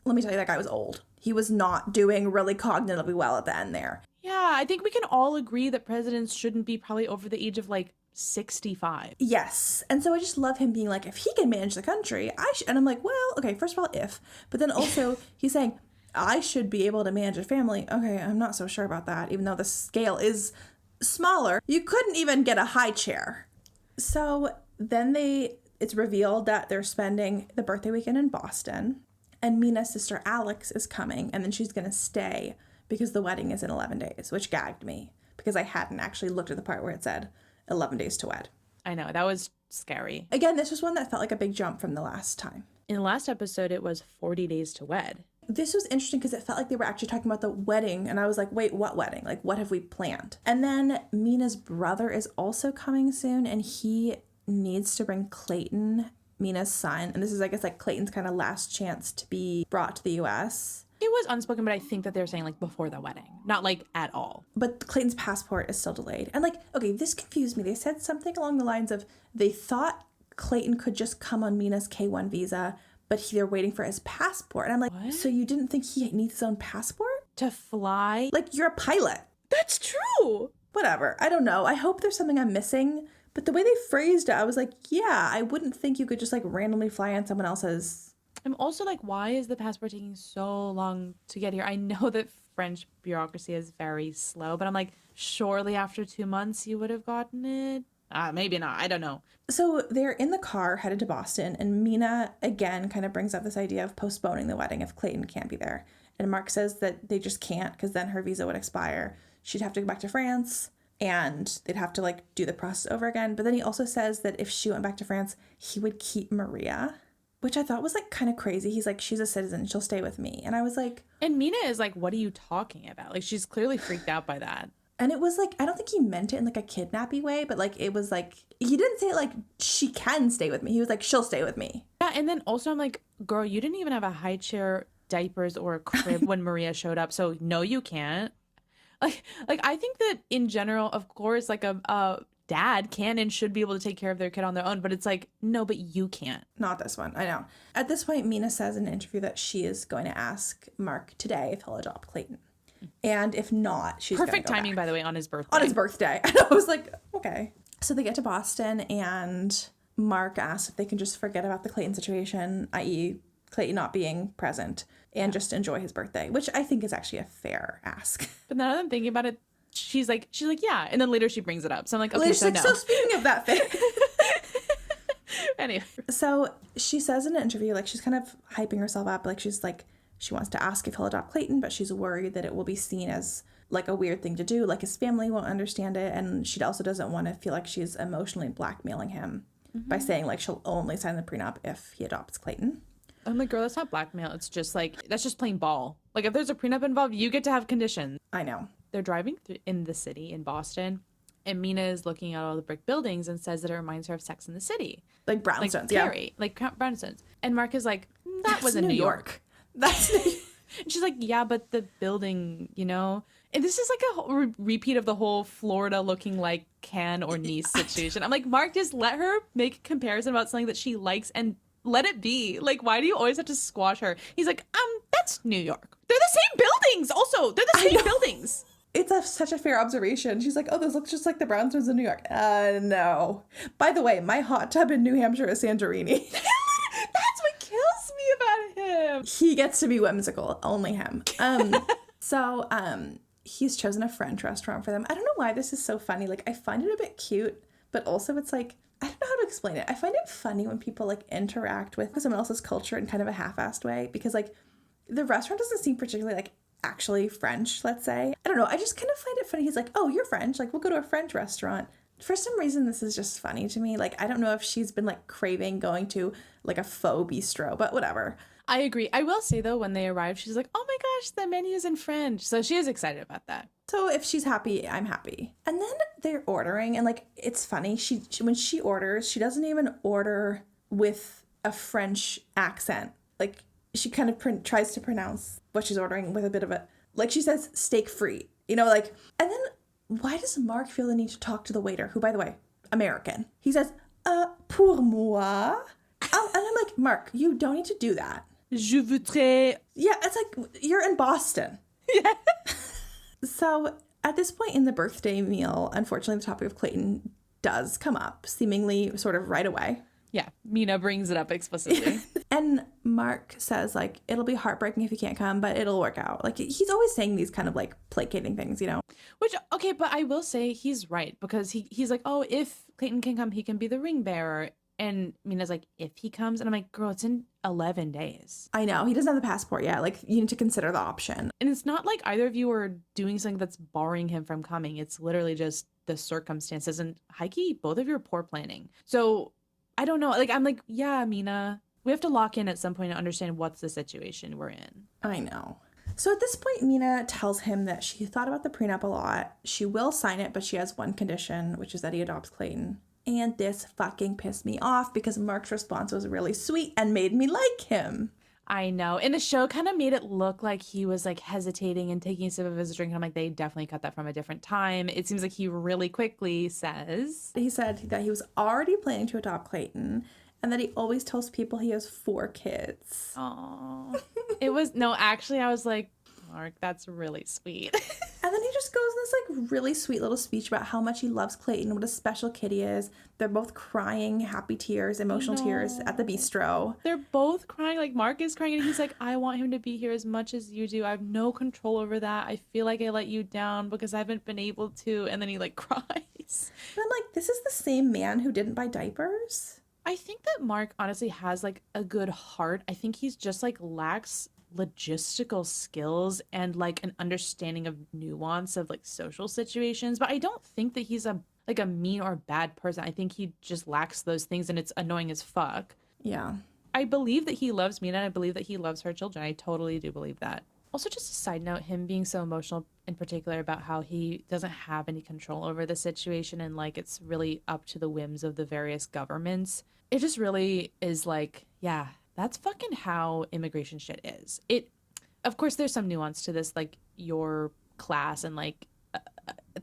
Speaker 2: let me tell you, that guy was old. He was not doing really cognitively well at the end there.
Speaker 1: Yeah, I think we can all agree that presidents shouldn't be probably over the age of like 65.
Speaker 2: Yes. And so I just love him being like, if he can manage the country, I should. And I'm like, well, okay, first of all, if. But then also he's saying, I should be able to manage a family. Okay, I'm not so sure about that, even though the scale is smaller. You couldn't even get a high chair. So then it's revealed that they're spending the birthday weekend in Boston. And Mina's sister Alex is coming, and then she's going to stay because the wedding is in 11 days, which gagged me because I hadn't actually looked at the part where it said 11 days to wed.
Speaker 1: I know, that was scary.
Speaker 2: Again, this was one that felt like a big jump from the last time.
Speaker 1: In the last episode, it was 40 days to wed.
Speaker 2: This was interesting because it felt like they were actually talking about the wedding, and I was like, wait, what wedding? Like, what have we planned? And then Mina's brother is also coming soon, and he needs to bring Clayton, Mina's son, and this is, I guess, like Clayton's kind of last chance to be brought to the U.S.
Speaker 1: It was unspoken, but I think that they're saying like before the wedding, not like at all.
Speaker 2: But Clayton's passport is still delayed. And like, okay, this confused me. They said something along the lines of they thought Clayton could just come on Mina's K1 visa, but they're waiting for his passport. And I'm like, what? So you didn't think he needs his own passport?
Speaker 1: To fly?
Speaker 2: Like, you're a pilot.
Speaker 1: That's true.
Speaker 2: Whatever. I don't know. I hope there's something I'm missing. But the way they phrased it, I was like, yeah, I wouldn't think you could just like randomly fly on someone else's.
Speaker 1: I'm also like, why is the passport taking so long to get here? I know that French bureaucracy is very slow, but I'm like, surely after 2 months you would have gotten it? Maybe not. I don't know.
Speaker 2: So they're in the car headed to Boston, and Mina again kind of brings up this idea of postponing the wedding if Clayton can't be there. And Mark says that they just can't because then her visa would expire. She'd have to go back to France and they'd have to like do the process over again. But then he also says that if she went back to France, he would keep Maria, which I thought was like kind of crazy. He's like, she's a citizen. She'll stay with me. And I was like.
Speaker 1: And Mina is like, what are you talking about? Like, she's clearly freaked out by that.
Speaker 2: And it was like, I don't think he meant it in like a kidnappy way, but like it was like, he didn't say like, she can stay with me. He was like, she'll stay with me.
Speaker 1: Yeah. And then also I'm like, girl, you didn't even have a high chair, diapers, or a crib when Maria showed up. So no, you can't. Like I think that in general, of course, like a dad can and should be able to take care of their kid on their own. But it's like, no, but you can't.
Speaker 2: Not this one. I know. At this point, Mina says in an interview that she is going to ask Mark today if he'll adopt Clayton. And if not, she's
Speaker 1: perfect
Speaker 2: gonna go
Speaker 1: timing,
Speaker 2: back.
Speaker 1: by the way, on his birthday.
Speaker 2: On his birthday. And I was like, okay. So they get to Boston and Mark asks if they can just forget about the Clayton situation, i.e. Clayton not being present, and just enjoy his birthday, which I think is actually a fair ask.
Speaker 1: But now that I'm thinking about it, she's like, yeah. And then later she brings it up. So I'm like, okay,
Speaker 2: later,
Speaker 1: so
Speaker 2: like,
Speaker 1: no.
Speaker 2: So speaking of that thing.
Speaker 1: Anyway.
Speaker 2: So she says in an interview, like she's kind of hyping herself up. Like she's like, she wants to ask if he'll adopt Clayton, but she's worried that it will be seen as like a weird thing to do. Like his family won't understand it. And she also doesn't want to feel like she's emotionally blackmailing him by saying like she'll only sign the prenup if he adopts Clayton.
Speaker 1: I'm like, girl, that's not blackmail. It's just like, that's just plain ball. Like if there's a prenup involved, you get to have conditions.
Speaker 2: I know.
Speaker 1: They're driving in the city in Boston, and Mina is looking at all the brick buildings and says that it reminds her of Sex in the City.
Speaker 2: Like brownstones,
Speaker 1: Carrie, like brownstones. And Mark is like, that was in New York.
Speaker 2: That's New York.
Speaker 1: And she's like, yeah, but the building, you know? And this is like a whole repeat of the whole Florida looking like Can or Nice situation. I'm like, Mark, just let her make a comparison about something that she likes and let it be. Like, why do you always have to squash her? He's like, that's New York. They're the same buildings also. They're the same buildings.
Speaker 2: It's such a fair observation. She's like, oh, this looks just like the brownstones in New York. No. By the way, my hot tub in New Hampshire is Santorini.
Speaker 1: That's what kills me about him.
Speaker 2: He gets to be whimsical. Only him. So he's chosen a French restaurant for them. I don't know why this is so funny. Like, I find it a bit cute, but also it's like, I don't know how to explain it. I find it funny when people like interact with someone else's culture in kind of a half-assed way, because like the restaurant doesn't seem particularly like actually French, let's say. I don't know. I just kind of find it funny. He's like, oh, you're French. Like, we'll go to a French restaurant. For some reason, this is just funny to me. Like, I don't know if she's been like craving going to like a faux bistro, but whatever.
Speaker 1: I agree. I will say though, when they arrived, she's like, oh my gosh, the menu's in French. So she is excited about that.
Speaker 2: So if she's happy, I'm happy. And then they're ordering, and like, it's funny. She when she orders, she doesn't even order with a French accent. Like, she kind of tries to pronounce what she's ordering with a bit of a, like, she says steak free, you know, like, and then why does Mark feel the need to talk to the waiter, who, by the way, American? He says, pour moi. And I'm like, Mark, you don't need to do that.
Speaker 1: Je voudrais.
Speaker 2: Yeah, it's like, you're in Boston.
Speaker 1: Yeah.
Speaker 2: So at this point in the birthday meal, unfortunately, the topic of Clayton does come up, seemingly sort of right away.
Speaker 1: Yeah, Mina brings it up explicitly.
Speaker 2: And Mark says, like, it'll be heartbreaking if you can't come, but it'll work out. Like, he's always saying these kind of, like, placating things, you know?
Speaker 1: Which, okay, but I will say he's right, because he's like, oh, if Clayton can come, he can be the ring bearer. And Mina's like, if he comes? And I'm like, girl, it's in 11 days.
Speaker 2: I know. He doesn't have the passport yet. Like, you need to consider the option.
Speaker 1: And it's not like either of you are doing something that's barring him from coming. It's literally just the circumstances. And Heike, both of you are poor planning. So I don't know. Like, I'm like, yeah, Mina, we have to lock in at some point and understand what's the situation we're in.
Speaker 2: I know. So at this point, Mina tells him that she thought about the prenup a lot. She will sign it, but she has one condition, which is that he adopts Clayton. And this fucking pissed me off because Mark's response was really sweet and made me like him.
Speaker 1: I know. And the show kind of made it look like he was like hesitating and taking a sip of his drink. I'm like, they definitely cut that from a different time. It seems like he really quickly says.
Speaker 2: He said that he was already planning to adopt Clayton and that he always tells people he has 4 kids.
Speaker 1: Oh, it was, no, actually, I was like, Mark, that's really sweet.
Speaker 2: And then he just goes in this like really sweet little speech about how much he loves Clayton, what a special kid he is. They're both crying, happy tears, emotional tears at the bistro.
Speaker 1: They're both crying. Like, Mark is crying and he's like, I want him to be here as much as you do. I have no control over that. I feel like I let you down because I haven't been able to. And then he like cries.
Speaker 2: And I'm like, this is the same man who didn't buy diapers?
Speaker 1: I think that Mark honestly has like a good heart. I think he's just like lacks logistical skills and like an understanding of nuance of like social situations, but I don't think that he's a mean or bad person. I think he just lacks those things and it's annoying as fuck.
Speaker 2: Yeah.
Speaker 1: I believe that he loves Mina and I believe that he loves her children. I totally do believe that. Also, just a side note, him being so emotional in particular about how he doesn't have any control over the situation and like it's really up to the whims of the various governments. It just really is like, yeah, that's fucking how immigration shit is. It, of course, there's some nuance to this, like your class and like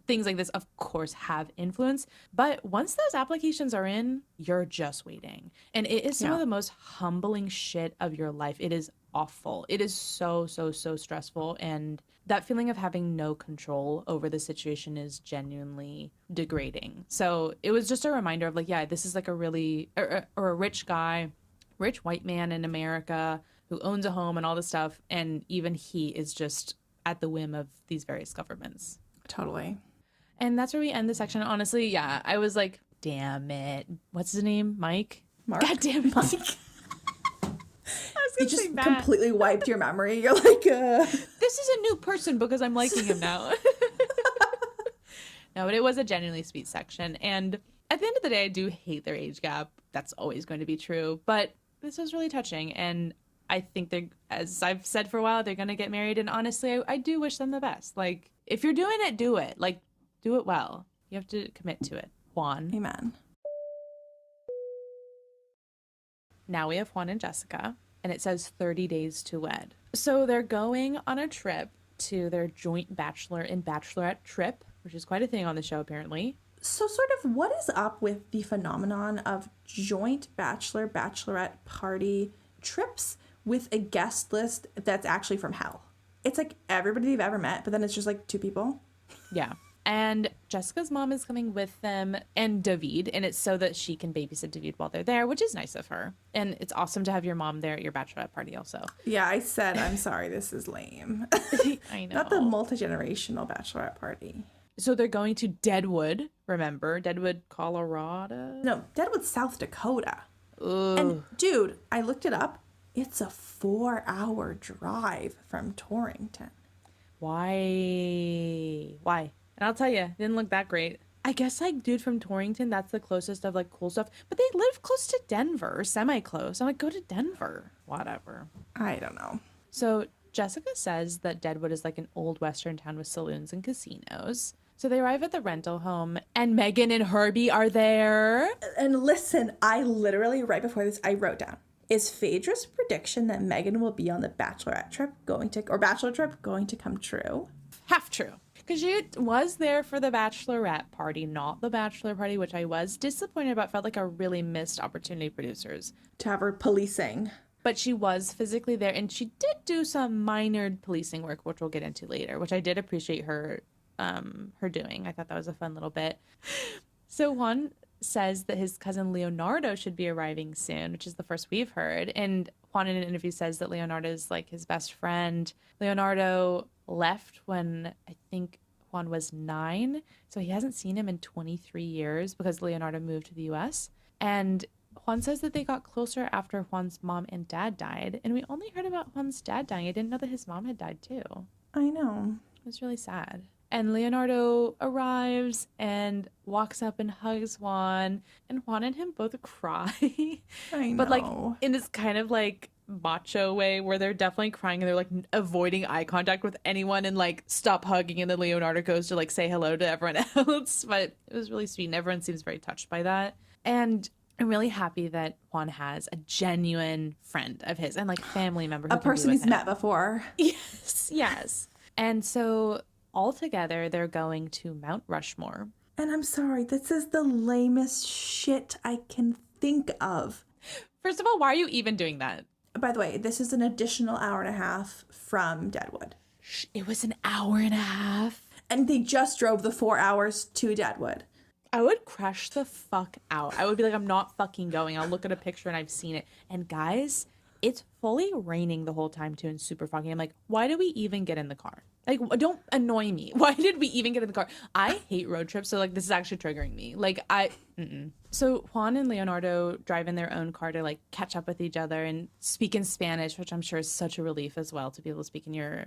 Speaker 1: things like this, of course, have influence. But once those applications are in, you're just waiting. And it is some of the most humbling shit of your life. It is awful. It is so, so, so stressful. And that feeling of having no control over the situation is genuinely degrading. So it was just a reminder of like, yeah, this is like a really, or a rich guy, rich white man in America who owns a home and all this stuff. And even he is just at the whim of these various governments.
Speaker 2: Totally.
Speaker 1: And that's where we end the section. Honestly, yeah, I was like, damn it. What's his name? Mike?
Speaker 2: Mark?
Speaker 1: God damn it, Mike.
Speaker 2: You just completely wiped your memory. You're like,
Speaker 1: This is a new person because I'm liking him now. No, but it was a genuinely sweet section. And at the end of the day, I do hate their age gap. That's always going to be true. But this was really touching. And I think they're, as I've said for a while, they're going to get married. And honestly, I do wish them the best. Like, if you're doing it, do it. Like, do it well. You have to commit to it. Juan.
Speaker 2: Amen.
Speaker 1: Now we have Juan and Jessica. And it says 30 days to wed. So they're going on a trip to their joint bachelor and bachelorette trip, which is quite a thing on the show, apparently.
Speaker 2: So sort of what is up with the phenomenon of joint bachelorette party trips with a guest list that's actually from hell? It's like everybody you've ever met, but then it's just like 2 people.
Speaker 1: Yeah. And Jessica's mom is coming with them and David, and it's so that she can babysit David while they're there, which is nice of her. And it's awesome to have your mom there at your bachelorette party also.
Speaker 2: Yeah, I said, I'm sorry, this is lame.
Speaker 1: I know.
Speaker 2: Not the multi-generational bachelorette party.
Speaker 1: So they're going to Deadwood, remember? Deadwood, Colorado?
Speaker 2: No, Deadwood, South Dakota.
Speaker 1: Ugh.
Speaker 2: And dude, I looked it up. It's a 4-hour drive from Torrington.
Speaker 1: Why? And I'll tell you, it didn't look that great. I guess, like, dude from Torrington, that's the closest of, like, cool stuff. But they live close to Denver, semi-close. I'm like, go to Denver. Whatever.
Speaker 2: I don't know.
Speaker 1: So Jessica says that Deadwood is like an old Western town with saloons and casinos. So they arrive at the rental home, and Megan and Herbie are there.
Speaker 2: And listen, I literally, right before this, I wrote down, is Phaedra's prediction that Megan will be on the bachelor trip going to come true?
Speaker 1: Half true. Because she was there for the bachelorette party, not the bachelor party, which I was disappointed about. Felt like a really missed opportunity, producers.
Speaker 2: To have her policing.
Speaker 1: But she was physically there, and she did do some minor policing work, which we'll get into later, which I did appreciate her doing. I thought that was a fun little bit. So Juan says that his cousin Leonardo should be arriving soon, which is the first we've heard. And Juan in an interview says that Leonardo is like his best friend. Leonardo left when I think Juan was 9, so he hasn't seen him in 23 years because Leonardo moved to the US. And Juan says that they got closer after Juan's mom and dad died, and we only heard about Juan's dad dying. I didn't know that his mom had died too.
Speaker 2: I know.
Speaker 1: It was really sad. And Leonardo arrives and walks up and hugs Juan, and Juan and him both cry.
Speaker 2: I know.
Speaker 1: But like in this kind of like macho way where they're definitely crying and they're like avoiding eye contact with anyone and like stop hugging, and then Leonardo goes to like say hello to everyone else. But it was really sweet and everyone seems very touched by that. And I'm really happy that Juan has a genuine friend of his and like family member.
Speaker 2: A person he's met before.
Speaker 1: Yes. And so all together, they're going to Mount Rushmore.
Speaker 2: And I'm sorry, this is the lamest shit I can think of.
Speaker 1: First of all, why are you even doing that?
Speaker 2: By the way, this is an additional hour and a half from Deadwood.
Speaker 1: It was an hour and a half.
Speaker 2: And they just drove the 4 hours to Deadwood.
Speaker 1: I would crash the fuck out. I would be like, I'm not fucking going. I'll look at a picture and I've seen it. And guys, it's fully raining the whole time too and super foggy. I'm like, why did we even get in the car? Like, don't annoy me. Why did we even get in the car? I hate road trips, so like this is actually triggering me. Like So Juan and Leonardo drive in their own car to like catch up with each other and speak in Spanish, which I'm sure is such a relief as well to be able to speak in your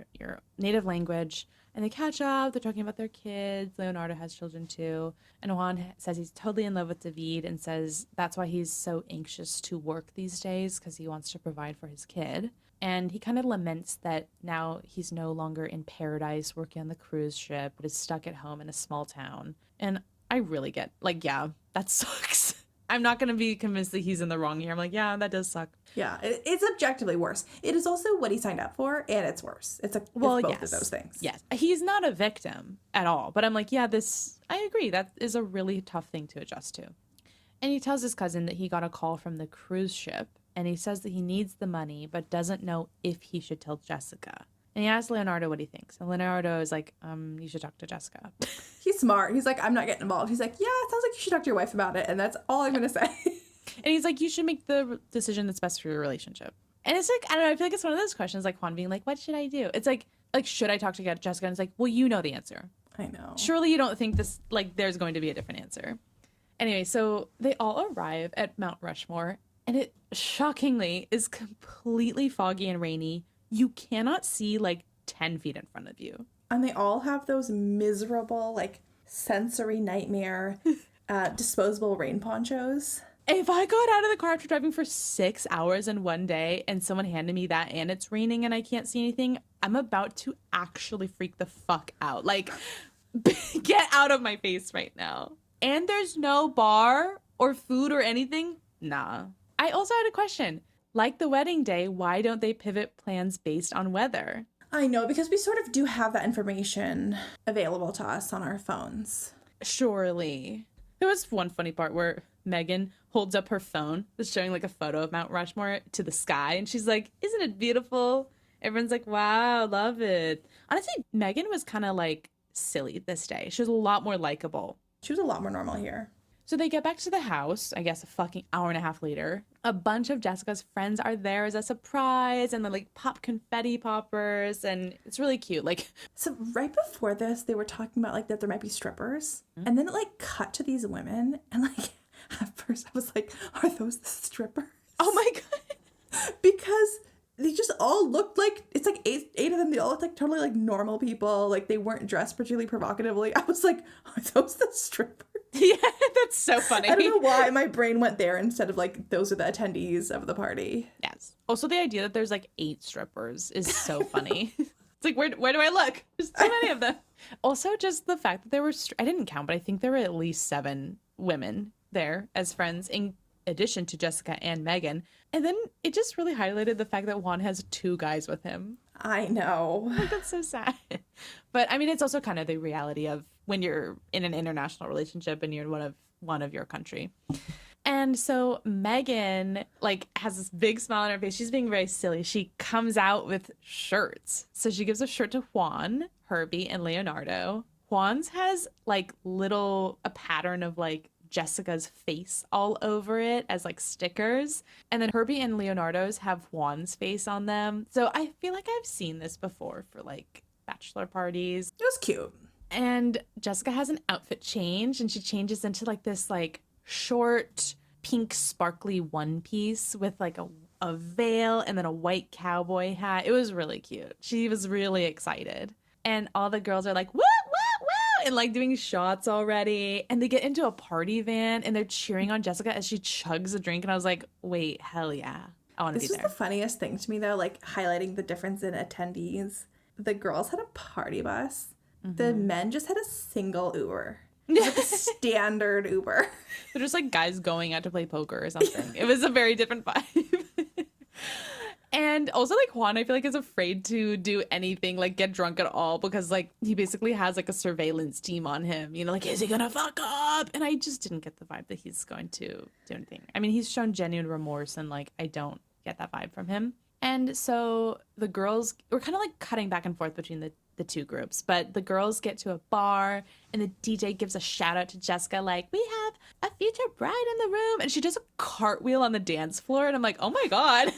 Speaker 1: native language. And they catch up. They're talking about their kids. Leonardo has children too. And Juan says he's totally in love with David and says that's why he's so anxious to work these days because he wants to provide for his kid. And he kind of laments that now he's no longer in paradise working on the cruise ship, but is stuck at home in a small town. And I really get, like, yeah, that sucks. I'm not going to be convinced that he's in the wrong here. I'm like, yeah, that does suck.
Speaker 2: Yeah, it's objectively worse. It is also what he signed up for, and it's worse. It's both of those things.
Speaker 1: Yes, he's not a victim at all. But I'm like, yeah, I agree. That is a really tough thing to adjust to. And he tells his cousin that he got a call from the cruise ship. And he says that he needs the money, but doesn't know if he should tell Jessica. And he asks Leonardo what he thinks. And Leonardo is like, you should talk to Jessica.
Speaker 2: He's smart. He's like, I'm not getting involved. He's like, yeah, it sounds like you should talk to your wife about it. And that's all I'm going to say.
Speaker 1: And he's like, you should make the decision that's best for your relationship. And it's like, I don't know, I feel like it's one of those questions, like Juan being like, what should I do? It's like, should I talk to Jessica? And it's like, well, you know the answer.
Speaker 2: I know.
Speaker 1: Surely you don't think this, like, there's going to be a different answer. Anyway, so they all arrive at Mount Rushmore. And it shockingly is completely foggy and rainy. You cannot see like 10 feet in front of you.
Speaker 2: And they all have those miserable, like, sensory nightmare disposable rain ponchos.
Speaker 1: If I got out of the car after driving for 6 hours in one day and someone handed me that and it's raining and I can't see anything, I'm about to actually freak the fuck out. Like, get out of my face right now. And there's no bar or food or anything. Nah. I also had a question. Like the wedding day, why don't they pivot plans based on weather?
Speaker 2: I know, because we sort of do have that information available to us on our phones.
Speaker 1: Surely. There was one funny part where Megan holds up her phone, that's showing like a photo of Mount Rushmore to the sky, and she's like, isn't it beautiful? Everyone's like, wow, love it. Honestly, Megan was kind of like silly this day. She was a lot more likable.
Speaker 2: She was a lot more normal here.
Speaker 1: So they get back to the house, I guess a fucking hour and a half later. A bunch of Jessica's friends are there as a surprise, and they like pop confetti poppers, and it's really cute. Like,
Speaker 2: so right before this, they were talking about like that there might be strippers, and then it like cut to these women, and like at first I was like, are those the strippers?
Speaker 1: oh my God.
Speaker 2: Because they just all looked like, it's like eight of them, they all looked like totally like normal people. Like they weren't dressed particularly provocatively. I was like, are those the strippers?
Speaker 1: Yeah, that's so funny.
Speaker 2: I don't know why my brain went there instead of like, those are the attendees of the party.
Speaker 1: Yes. Also, the idea that there's like 8 strippers is so funny. It's like, where do I look? There's too many of them. Also, just the fact that there were, I didn't count, but I think there were at least 7 women there as friends, in addition to Jessica and Megan. And then it just really highlighted the fact that Juan has 2 guys with him.
Speaker 2: I know.
Speaker 1: Like, that's so sad. But I mean, it's also kind of the reality of when you're in an international relationship and you're in one of your country. And so Megan like has this big smile on her face. She's being very silly. She comes out with shirts. So she gives a shirt to Juan, Herbie, and Leonardo. Juan's has like a pattern of like Jessica's face all over it as like stickers. And then Herbie and Leonardo's have Juan's face on them. So I feel like I've seen this before for like bachelor parties.
Speaker 2: It was cute.
Speaker 1: And Jessica has an outfit change, and she changes into like this like short pink sparkly one piece with like a veil and then a white cowboy hat. It was really cute. She was really excited. And all the girls are like, woo, woo, woo, and like doing shots already. And they get into a party van and they're cheering on Jessica as she chugs a drink. And I was like, wait, hell yeah. I want to be there.
Speaker 2: This was the funniest thing to me though, like highlighting the difference in attendees. The girls had a party bus. The men just had a single Uber. Like a standard Uber.
Speaker 1: They're just like guys going out to play poker or something. It was a very different vibe. And also like Juan, I feel like is afraid to do anything, like get drunk at all, because like he basically has like a surveillance team on him. You know, like, is he gonna fuck up? And I just didn't get the vibe that he's going to do anything. I mean, he's shown genuine remorse, and like I don't get that vibe from him. And so the girls were kind of like cutting back and forth between the 2 groups, but the girls get to a bar and the DJ gives a shout out to Jessica like, we have a future bride in the room, and she does a cartwheel on the dance floor, and I'm like, oh my God.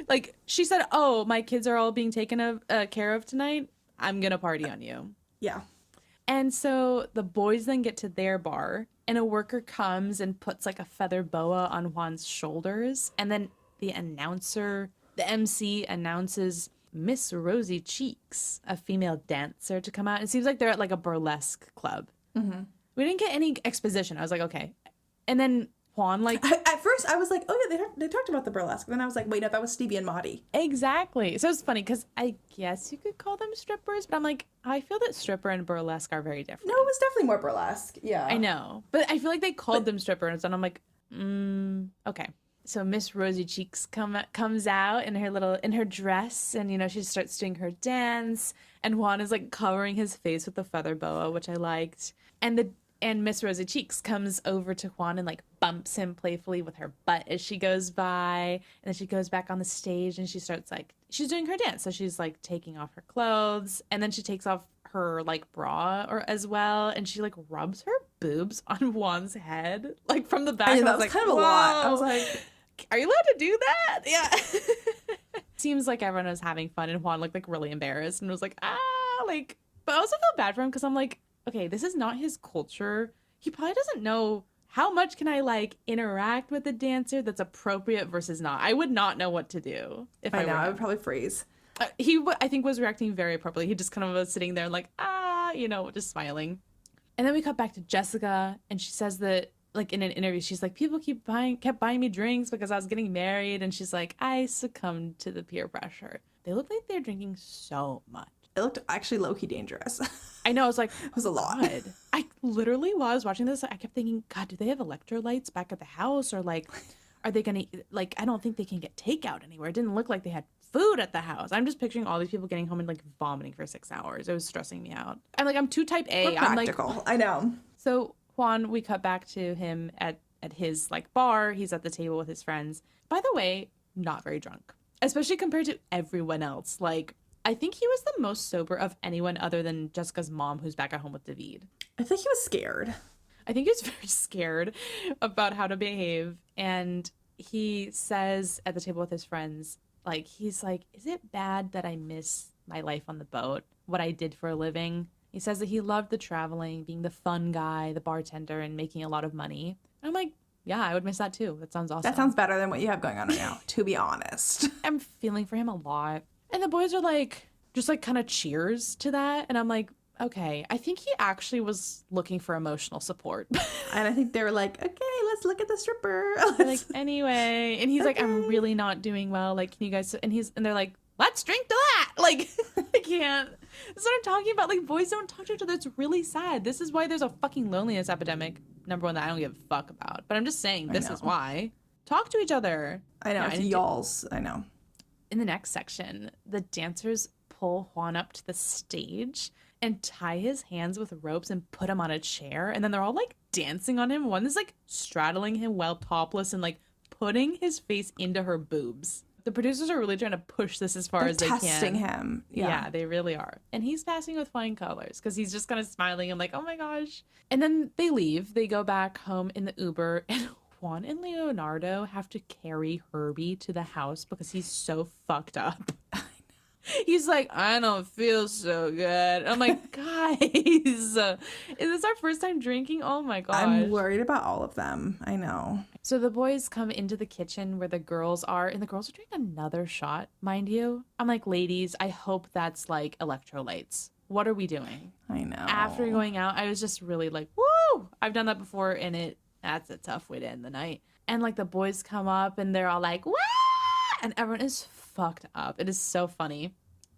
Speaker 1: Like she said, oh, my kids are all being taken care of tonight, I'm gonna party on you.
Speaker 2: Yeah.
Speaker 1: And so the boys then get to their bar, and a worker comes and puts like a feather boa on Juan's shoulders, and then the MC announces Miss Rosy Cheeks, a female dancer, to come out. It seems like they're at like a burlesque club. Mm-hmm. We didn't get any exposition. I was like, okay. And then Juan like...
Speaker 2: At first I was like, oh yeah, they talked about the burlesque. Then I was like, wait, no, that was Stevi and Mahdi.
Speaker 1: Exactly. So it's funny because I guess you could call them strippers, but I'm like, I feel that stripper and burlesque are very different.
Speaker 2: No, it was definitely more burlesque. Yeah.
Speaker 1: I know. But I feel like they called them strippers, and I'm like, okay. So Miss Rosy Cheeks comes out in her dress, and you know she starts doing her dance, and Juan is like covering his face with the feather boa, which I liked. And Miss Rosy Cheeks comes over to Juan and like bumps him playfully with her butt as she goes by, and then she goes back on the stage and she starts like she's doing her dance. So she's like taking off her clothes, and then she takes off her like bra as well, and she like rubs her boobs on Juan's head like from the back.
Speaker 2: I mean, that was like, kind of a lot. I was like,
Speaker 1: are you allowed to do that? Yeah. Seems like everyone was having fun, and Juan looked like really embarrassed and was like, like, but I also felt bad for him because I'm like, okay, this is not his culture. He probably doesn't know how much can I like interact with a dancer that's appropriate versus not. I would not know what to do if I were him.
Speaker 2: I would probably freeze.
Speaker 1: I think was reacting very appropriately. He just kind of was sitting there like, just smiling. And then we cut back to Jessica, and she says that like in an interview, she's like, people kept buying me drinks because I was getting married. And she's like, I succumbed to the peer pressure. They look like they're drinking so much.
Speaker 2: It looked actually low-key dangerous.
Speaker 1: I know. I was like,
Speaker 2: it was a lot.
Speaker 1: God. I literally, while I was watching this, I kept thinking, God, do they have electrolytes back at the house? Or like, are they going to, like, I don't think they can get takeout anywhere. It didn't look like they had food at the house. I'm just picturing all these people getting home and like vomiting for 6 hours. It was stressing me out. I'm too type A.
Speaker 2: We're practical.
Speaker 1: I'm like,
Speaker 2: I know.
Speaker 1: So Juan, we cut back to him at his like bar. He's at the table with his friends. By the way, not very drunk, especially compared to everyone else. Like I think he was the most sober of anyone other than Jessica's mom, who's back at home with David.
Speaker 2: I think he was scared.
Speaker 1: I think he was very scared about how to behave. And he says at the table with his friends, like, he's like, is it bad that I miss my life on the boat, what I did for a living? He says that he loved the traveling, being the fun guy, the bartender, and making a lot of money. And I'm like, yeah, I would miss that too. That sounds awesome.
Speaker 2: That sounds better than what you have going on right now, to be honest.
Speaker 1: I'm feeling for him a lot. And the boys are like, just like kind of cheers to that. And I'm like, okay, I think he actually was looking for emotional support.
Speaker 2: And I think they were like, okay, let's look at the stripper.
Speaker 1: Like, anyway. And he's like, I'm really not doing well. Like, can you guys, and they're like, let's drink to that. Like, I can't. That's what I'm talking about. Like, boys don't talk to each other. It's really sad. This is why there's a fucking loneliness epidemic. Number one, that I don't give a fuck about. But I'm just saying, this is why. Talk to each other.
Speaker 2: I know, it's y'alls. I know.
Speaker 1: In the next section, the dancers pull Juan up to the stage and tie his hands with ropes and put him on a chair. And then they're all like dancing on him. One is like straddling him while topless and like putting his face into her boobs. The producers are really trying to push this as far as they can.
Speaker 2: Testing him.
Speaker 1: Yeah, they really are. And he's passing with flying colors because he's just kind of smiling. I'm like, oh my gosh. And then they leave. They go back home in the Uber, and Juan and Leonardo have to carry Herbie to the house because he's so fucked up. He's like, I don't feel so good. I'm like, guys, is this our first time drinking? Oh my gosh.
Speaker 2: I'm worried about all of them. I know.
Speaker 1: So the boys come into the kitchen where the girls are, and the girls are drinking another shot, mind you. I'm like, ladies, I hope that's like electrolytes. What are we doing?
Speaker 2: I know.
Speaker 1: After going out, I was just really like, woo! I've done that before, and that's a tough way to end the night. And like the boys come up, and they're all like, wah! And everyone is fucked up. It is so funny.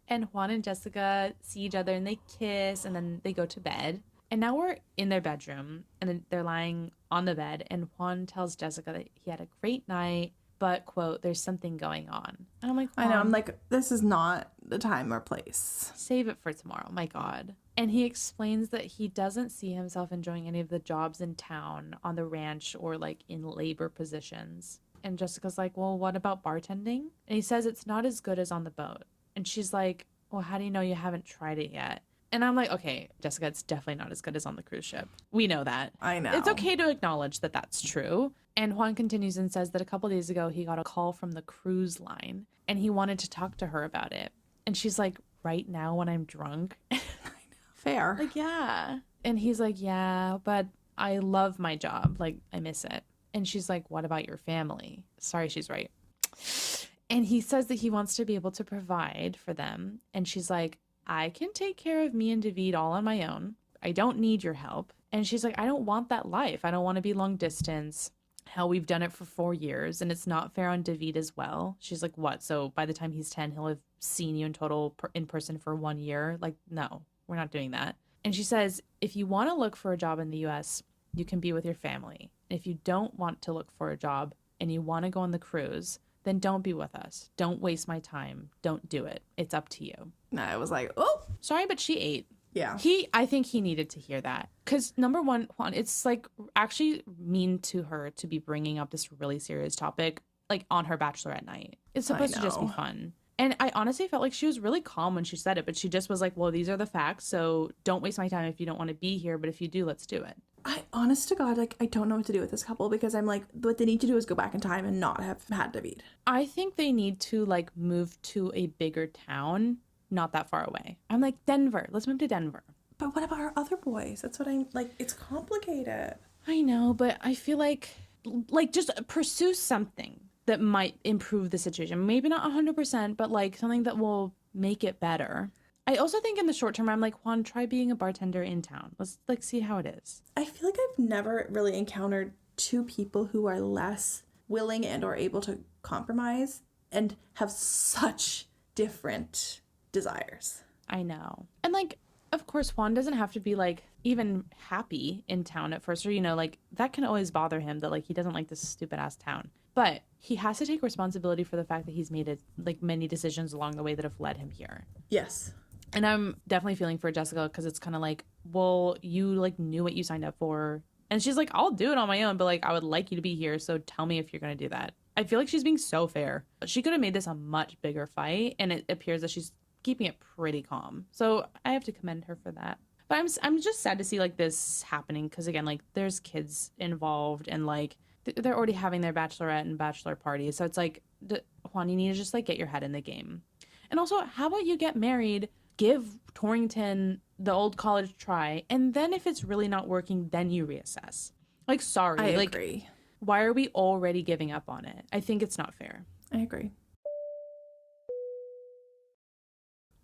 Speaker 1: And Juan and Jessica see each other, and they kiss, and then they go to bed. And now we're in their bedroom, and then they're lying on the bed, and Juan tells Jessica that he had a great night, but, quote, there's something going on. And I'm like, Juan,
Speaker 2: I know, I'm like, this is not the time or place.
Speaker 1: Save it for tomorrow, my God. And he explains that he doesn't see himself enjoying any of the jobs in town, on the ranch, or, like, in labor positions. And Jessica's like, well, what about bartending? And he says it's not as good as on the boat. And she's like, well, how do you know you haven't tried it yet? And I'm like, okay, Jessica, it's definitely not as good as on the cruise ship. We know that.
Speaker 2: I know.
Speaker 1: It's okay to acknowledge that that's true. And Juan continues and says that a couple days ago, he got a call from the cruise line and he wanted to talk to her about it. And she's like, right now when I'm drunk?
Speaker 2: I know. Fair.
Speaker 1: Like, yeah. And he's like, yeah, but I love my job. Like, I miss it. And she's like, what about your family? Sorry, she's right. And he says that he wants to be able to provide for them. And she's like, I can take care of me and David all on my own. I don't need your help. And she's like, I don't want that life. I don't want to be long distance. Hell, we've done it for 4 years and it's not fair on David as well. She's like, what? So by the time he's 10, he'll have seen you in total in person for 1 year? Like, no, we're not doing that. And she says, if you want to look for a job in the US, you can be with your family. If you don't want to look for a job and you want to go on the cruise, then don't be with us. Don't waste my time. Don't do it. It's up to you.
Speaker 2: No, I was like, oh.
Speaker 1: Sorry, but she ate.
Speaker 2: Yeah.
Speaker 1: I think he needed to hear that. Because number one, Juan, it's like actually mean to her to be bringing up this really serious topic like on her bachelorette night. It's supposed to just be fun. And I honestly felt like she was really calm when she said it, but she just was like, well, these are the facts. So don't waste my time if you don't want to be here. But if you do, let's do it.
Speaker 2: Honest to God, like, I don't know what to do with this couple because I'm like, what they need to do is go back in time and not have had David.
Speaker 1: I think they need to like move to a bigger town, not that far away. I'm like, Denver. Let's move to Denver.
Speaker 2: But what about our other boys? That's what I'm like, it's complicated.
Speaker 1: I know, but I feel like just pursue something that might improve the situation. Maybe not 100%, but like something that will make it better. I also think in the short term, I'm like, Juan, try being a bartender in town. Let's like see how it is.
Speaker 2: I feel like I've never really encountered two people who are less willing and or able to compromise and have such different desires.
Speaker 1: I know. And like, of course, Juan doesn't have to be like even happy in town at first, or, you know, like that can always bother him that like he doesn't like this stupid ass town. But he has to take responsibility for the fact that he's made it like many decisions along the way that have led him here.
Speaker 2: Yes.
Speaker 1: And I'm definitely feeling for Jessica because it's kind of like, well, you like knew what you signed up for. And she's like, I'll do it on my own, but like, I would like you to be here. So tell me if you're going to do that. I feel like she's being so fair. She could have made this a much bigger fight. And it appears that she's keeping it pretty calm. So I have to commend her for that. But I'm just sad to see like this happening because again, like there's kids involved and like they're already having their bachelorette and bachelor party. So it's like, Juan, you need to just like get your head in the game. And also, how about you get married, give Torrington the old college try, and then if it's really not working, then you reassess. Like, sorry.
Speaker 2: I
Speaker 1: like,
Speaker 2: agree.
Speaker 1: Why are we already giving up on it? I think it's not fair.
Speaker 2: I agree.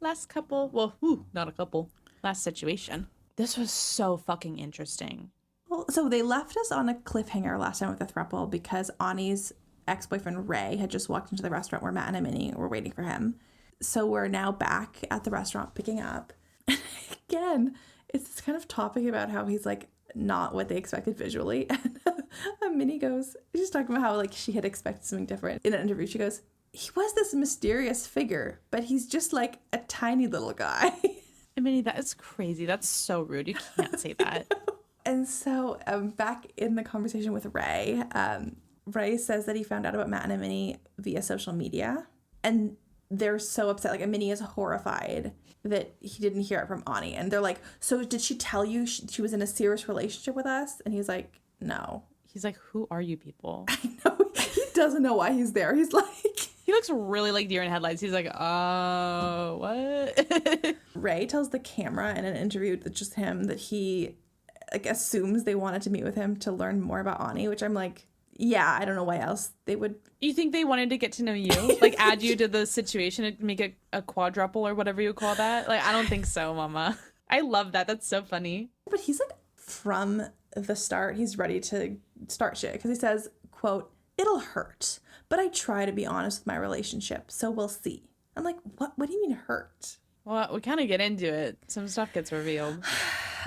Speaker 1: Last couple. Well, not a couple. Last situation. This was so fucking interesting.
Speaker 2: Well, so they left us on a cliffhanger last time with the throuple because Ani's ex-boyfriend Ray had just walked into the restaurant where Matt and Amani were waiting for him. So we're now back at the restaurant picking up. Again, it's this kind of topic about how he's like not what they expected visually. And Amani goes, she's talking about how like she had expected something different. In an interview, she goes, he was this mysterious figure, but he's just like a tiny little guy.
Speaker 1: I mean, that is crazy. That's so rude. You can't say that.
Speaker 2: And so back in the conversation with Ray, Ray says that he found out about Matt and Amani via social media. And they're so upset. Like, Amani is horrified that he didn't hear it from Ani. And they're like, so did she tell you she was in a serious relationship with us? And he's like, no.
Speaker 1: He's like, who are you people?
Speaker 2: I know. He doesn't know why he's there. He's like...
Speaker 1: He looks really like deer in headlights. He's like, oh, what?
Speaker 2: Ray tells the camera in an interview that's just him that he like assumes they wanted to meet with him to learn more about Ani, which I'm like, yeah, I don't know why else they would.
Speaker 1: You think they wanted to get to know you? Like add you to the situation and make it a quadruple or whatever you call that? Like, I don't think so, mama. I love that. That's so funny.
Speaker 2: But he's like, from the start, he's ready to start shit because he says, quote, it'll hurt, but I try to be honest with my relationship, so we'll see. I'm like, what do you mean hurt?
Speaker 1: Well, we kind of get into it. Some stuff gets revealed.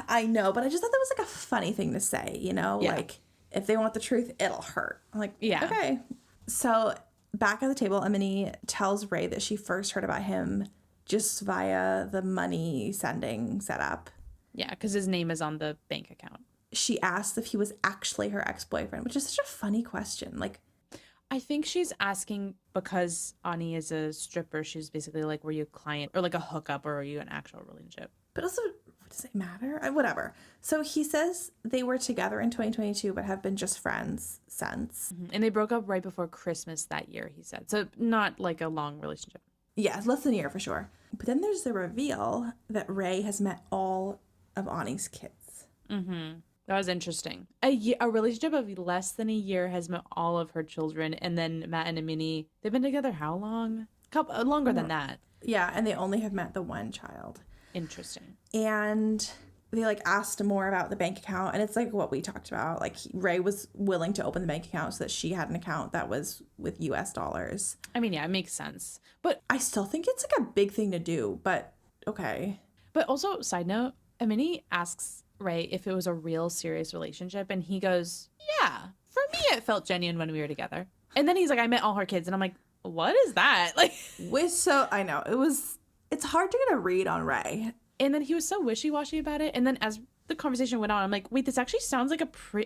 Speaker 2: I know, but I just thought that was like a funny thing to say, you know?
Speaker 1: Yeah.
Speaker 2: Like, if they want the truth, it'll hurt. I'm like,
Speaker 1: yeah.
Speaker 2: Okay. So back at the table, Amani tells Ray that she first heard about him just via the money sending setup.
Speaker 1: Yeah, because his name is on the bank account.
Speaker 2: She asked if he was actually her ex-boyfriend, which is such a funny question. Like,
Speaker 1: I think she's asking because Ani is a stripper. She's basically like, were you a client or like a hookup or are you an actual relationship?
Speaker 2: But also, does it matter? Whatever. So he says they were together in 2022, but have been just friends since.
Speaker 1: Mm-hmm. And they broke up right before Christmas that year, he said. So not like a long relationship.
Speaker 2: Yeah, less than a year for sure. But then there's the reveal that Ray has met all of Ani's kids.
Speaker 1: Mm-hmm. That was interesting. A relationship of less than a year has met all of her children. And then Matt and Amani, they've been together how long? Longer than that.
Speaker 2: Yeah, and they only have met the one child.
Speaker 1: Interesting.
Speaker 2: And they like asked more about the bank account. And it's like what we talked about. Like Ray was willing to open the bank account so that she had an account that was with US dollars.
Speaker 1: I mean, yeah, it makes sense. But
Speaker 2: I still think it's like a big thing to do. But okay.
Speaker 1: But also, side note, Amani asks Ray if it was a real serious relationship. And he goes, yeah, for me, it felt genuine when we were together. And then he's like, I met all her kids. And I'm like, what is that? Like,
Speaker 2: I know it's hard to get a read on Ray.
Speaker 1: And then he was so wishy-washy about it. And then as the conversation went on, I'm like, wait, this actually sounds like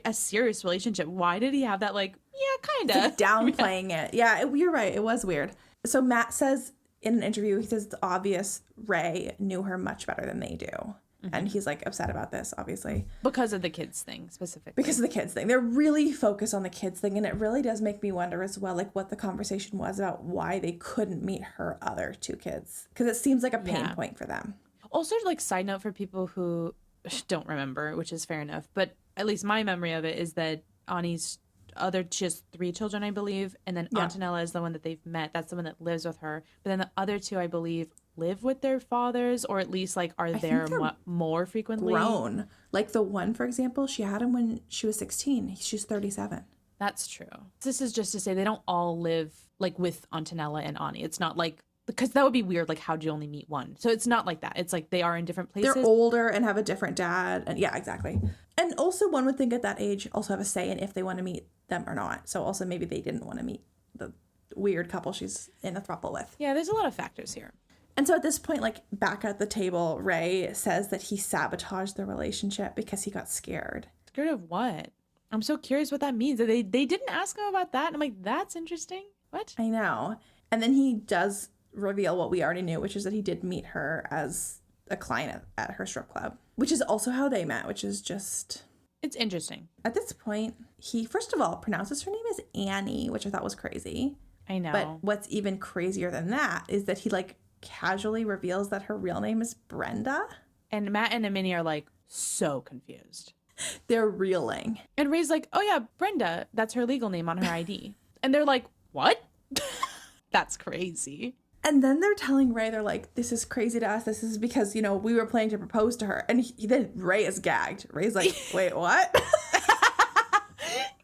Speaker 1: a serious relationship. Why did he have that? Like, yeah, kind of.
Speaker 2: Like downplaying it. Yeah, you're right. It was weird. So Matt says in an interview, he says it's obvious Ray knew her much better than they do. Mm-hmm. And he's like upset about this, obviously.
Speaker 1: Because of the kids thing, specifically.
Speaker 2: Because of the kids thing. They're really focused on the kids thing. And it really does make me wonder as well, like what the conversation was about why they couldn't meet her other two kids. Because it seems like a pain point for them.
Speaker 1: Also, like, side note for people who don't remember, which is fair enough. But at least my memory of it is that Ani's she has 3 children, I believe. And then Antonella is the one that they've met. That's the one that lives with her. But then the other 2, I believe, live with their fathers or at least like are there more frequently.
Speaker 2: Grown. Like the one, for example, she had him when she was 16. She's 37.
Speaker 1: That's true. This is just to say they don't all live like with Antonella and Ani. It's not like, because that would be weird. Like, how'd you only meet one? So it's not like that. It's like they are in different places.
Speaker 2: They're older and have a different dad. And yeah, exactly. And also one would think at that age also have a say in if they want to meet them or not. So also maybe they didn't want to meet the weird couple she's in a throuple with.
Speaker 1: Yeah, there's a lot of factors here.
Speaker 2: And so at this point, like back at the table, Ray says that he sabotaged the relationship because he got scared.
Speaker 1: Scared of what? I'm so curious what that means. They didn't ask him about that. And I'm like, that's interesting. What?
Speaker 2: I know. And then he does reveal what we already knew, which is that he did meet her as a client at her strip club, which is also how they met, which is just...
Speaker 1: It's interesting.
Speaker 2: At this point, he, first of all, pronounces her name as Annie, which I thought was crazy.
Speaker 1: I know.
Speaker 2: But what's even crazier than that is that he, like, casually reveals that her real name is Brenda.
Speaker 1: And Matt and Amani are, like, so confused.
Speaker 2: They're reeling.
Speaker 1: And Ray's like, oh, yeah, Brenda. That's her legal name on her ID. And they're like, what? That's crazy.
Speaker 2: And then they're telling Ray, they're like, this is crazy to us. This is because, you know, we were planning to propose to her. And then Ray is gagged. Ray's like, wait, what?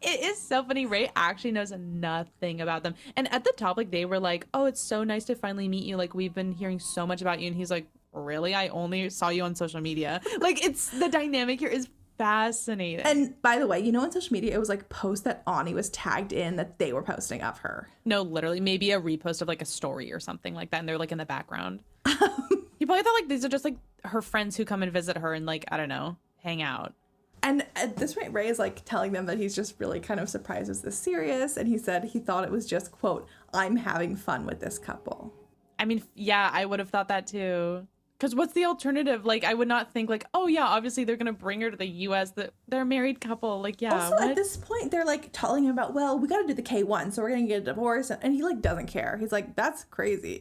Speaker 1: It is so funny. Ray actually knows nothing about them. And at the top, like, they were like, oh, it's so nice to finally meet you. Like, we've been hearing so much about you. And he's like, really? I only saw you on social media. Like, it's the dynamic here is fascinating.
Speaker 2: And by the way, you know, on social media, it was like post that Ani was tagged in that they were posting of her.
Speaker 1: No, literally, maybe a repost of like a story or something like that. And they're like in the background. You probably thought like these are just like her friends who come and visit her and like, I don't know, hang out.
Speaker 2: And at this point, Ray is like telling them that he's just really kind of surprised it's this serious. And he said he thought it was just, quote, I'm having fun with this couple.
Speaker 1: I mean, yeah, I would have thought that too. Because what's the alternative? Like, I would not think like, oh, yeah, obviously they're going to bring her to the U.S. That they're a married couple. Like, yeah.
Speaker 2: Also, at this point, they're like telling him about, well, we got to do the K1, so we're going to get a divorce. And he like doesn't care. He's like, that's crazy.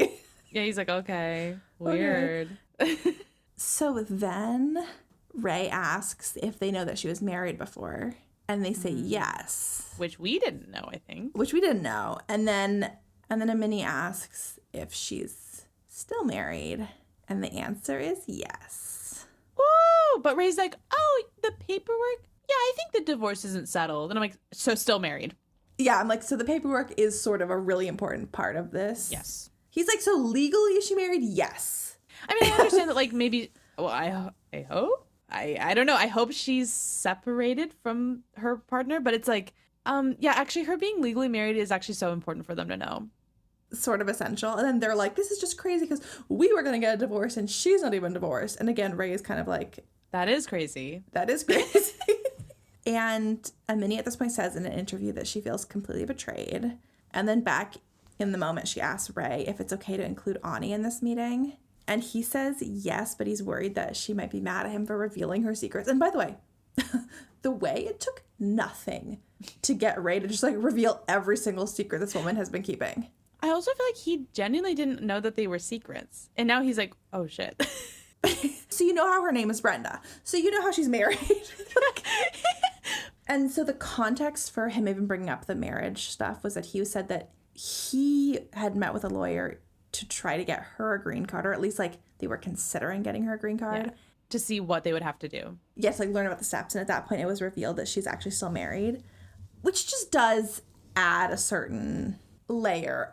Speaker 1: Yeah, he's like, okay, weird.
Speaker 2: Okay. So then Ray asks if they know that she was married before. And they say yes.
Speaker 1: Which we didn't know, I think.
Speaker 2: Which we didn't know. And then Amani asks if she's still married. And the answer is yes.
Speaker 1: Woo! But Ray's like, oh, the paperwork? Yeah, I think the divorce isn't settled. And I'm like, so still married.
Speaker 2: Yeah, I'm like, so the paperwork is sort of a really important part of this.
Speaker 1: Yes.
Speaker 2: He's like, so legally is she married? Yes.
Speaker 1: I mean, I understand that, like, maybe, well, I hope. I don't know. I hope she's separated from her partner. But it's like, yeah, actually, her being legally married is actually so important for them to know.
Speaker 2: Sort of essential. And then they're like, this is just crazy because we were going to get a divorce and she's not even divorced. And again, Ray is kind of like,
Speaker 1: that is crazy.
Speaker 2: That is crazy. And Amani at this point says in an interview that she feels completely betrayed. And then back in the moment, she asks Ray if it's okay to include Ani in this meeting. And he says yes, but he's worried that she might be mad at him for revealing her secrets. And by the way, the way it took nothing to get Ray to just like reveal every single secret this woman has been keeping.
Speaker 1: I also feel like he genuinely didn't know that they were secrets. And now he's like, oh, shit.
Speaker 2: So you know how her name is Brenda. So you know how she's married. And so the context for him even bringing up the marriage stuff was that he said that he had met with a lawyer to try to get her a green card, or at least like they were considering getting her a green card.
Speaker 1: Yeah. To see what they would have to do.
Speaker 2: Yes, like learn about the steps. And at that point, it was revealed that she's actually still married, which just does add a certain layer.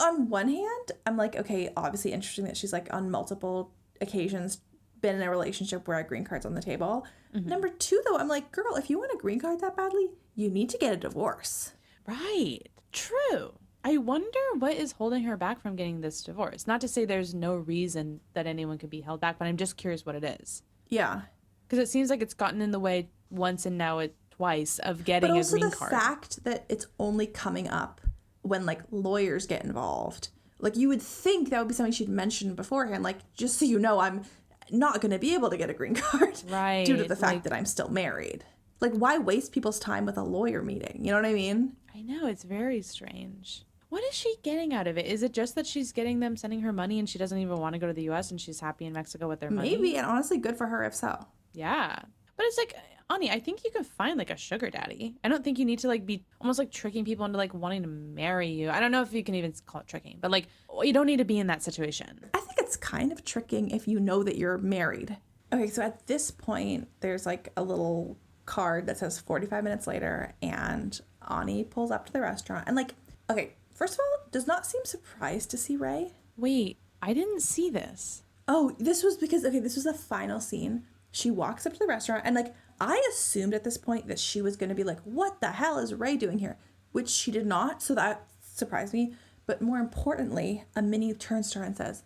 Speaker 2: On one hand, I'm like, okay, obviously interesting that she's like on multiple occasions been in a relationship where a green card's on the table. Mm-hmm. Number two, though, I'm like, girl, if you want a green card that badly, you need to get a divorce.
Speaker 1: Right. True. I wonder what is holding her back from getting this divorce. Not to say there's no reason that anyone could be held back, but I'm just curious what it is.
Speaker 2: Yeah.
Speaker 1: Because it seems like it's gotten in the way once and now twice of getting a green card.
Speaker 2: But also the fact that it's only coming up when like lawyers get involved. Like you would think that would be something she'd mentioned beforehand. Like, just so you know, I'm not going to be able to get a green card.
Speaker 1: Right.
Speaker 2: Due to the fact that I'm still married. Like, why waste people's time with a lawyer meeting? You know what I mean?
Speaker 1: I know. It's very strange. What is she getting out of it? Is it just that she's getting them sending her money and she doesn't even want to go to the U.S. and she's happy in Mexico with their money?
Speaker 2: Maybe, and honestly, good for her if so.
Speaker 1: Yeah. But it's like, Ani, I think you can find like a sugar daddy. I don't think you need to like be almost like tricking people into like wanting to marry you. I don't know if you can even call it tricking, but like you don't need to be in that situation.
Speaker 2: I think it's kind of tricking if you know that you're married. Okay, so at this point, there's like a little card that says 45 minutes later, and Ani pulls up to the restaurant. And like, okay, first of all, does not seem surprised to see Ray.
Speaker 1: Wait, I didn't see this.
Speaker 2: Oh, this was because, okay, this was the final scene. She walks up to the restaurant, and like, I assumed at this point that she was going to be like, what the hell is Ray doing here? Which she did not, so that surprised me. But more importantly, Amani turns to her and says,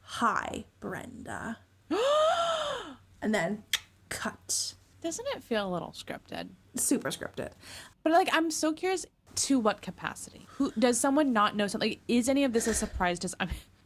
Speaker 2: hi, Brenda. And then cut.
Speaker 1: Doesn't it feel a little scripted?
Speaker 2: Super scripted.
Speaker 1: But like, I'm so curious, to what capacity? Who does someone not know something? Like, is any of this a surprise to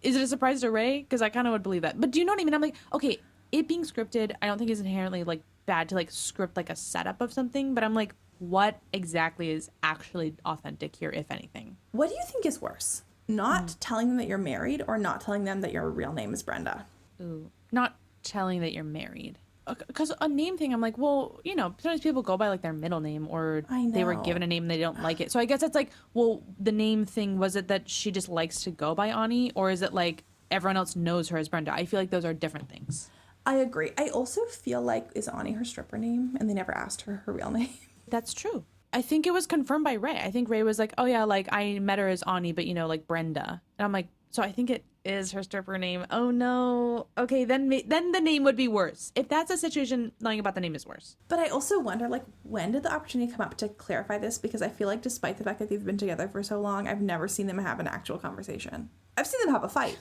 Speaker 1: Is it a surprise to Ray? Because I kind of would believe that. But do you know what I mean? I'm like, okay, it being scripted, I don't think is inherently like bad to like script like a setup of something. But I'm like, what exactly is actually authentic here, if anything?
Speaker 2: What do you think is worse? Not telling them that you're married or not telling them that your real name is Brenda?
Speaker 1: Ooh, not telling that you're married. Because a name thing, I'm like, well, you know, sometimes people go by like their middle name or they were given a name and they don't like it. So I guess it's like, well, the name thing, was it that she just likes to go by Ani, or is it like everyone else knows her as Brenda? I feel like those are different things.
Speaker 2: I agree. I also feel like, is Ani her stripper name? And they never asked her her real name.
Speaker 1: That's true. I think it was confirmed by Ray. I think Ray was like, oh yeah, like I met her as Ani, but you know, like Brenda. And I'm like, so I think it is her stripper name. Oh no. Okay, then the name would be worse. If that's a situation, lying about the name is worse.
Speaker 2: But I also wonder, like, when did the opportunity come up to clarify this? Because I feel like despite the fact that they've been together for so long, I've never seen them have an actual conversation. I've seen them have a fight.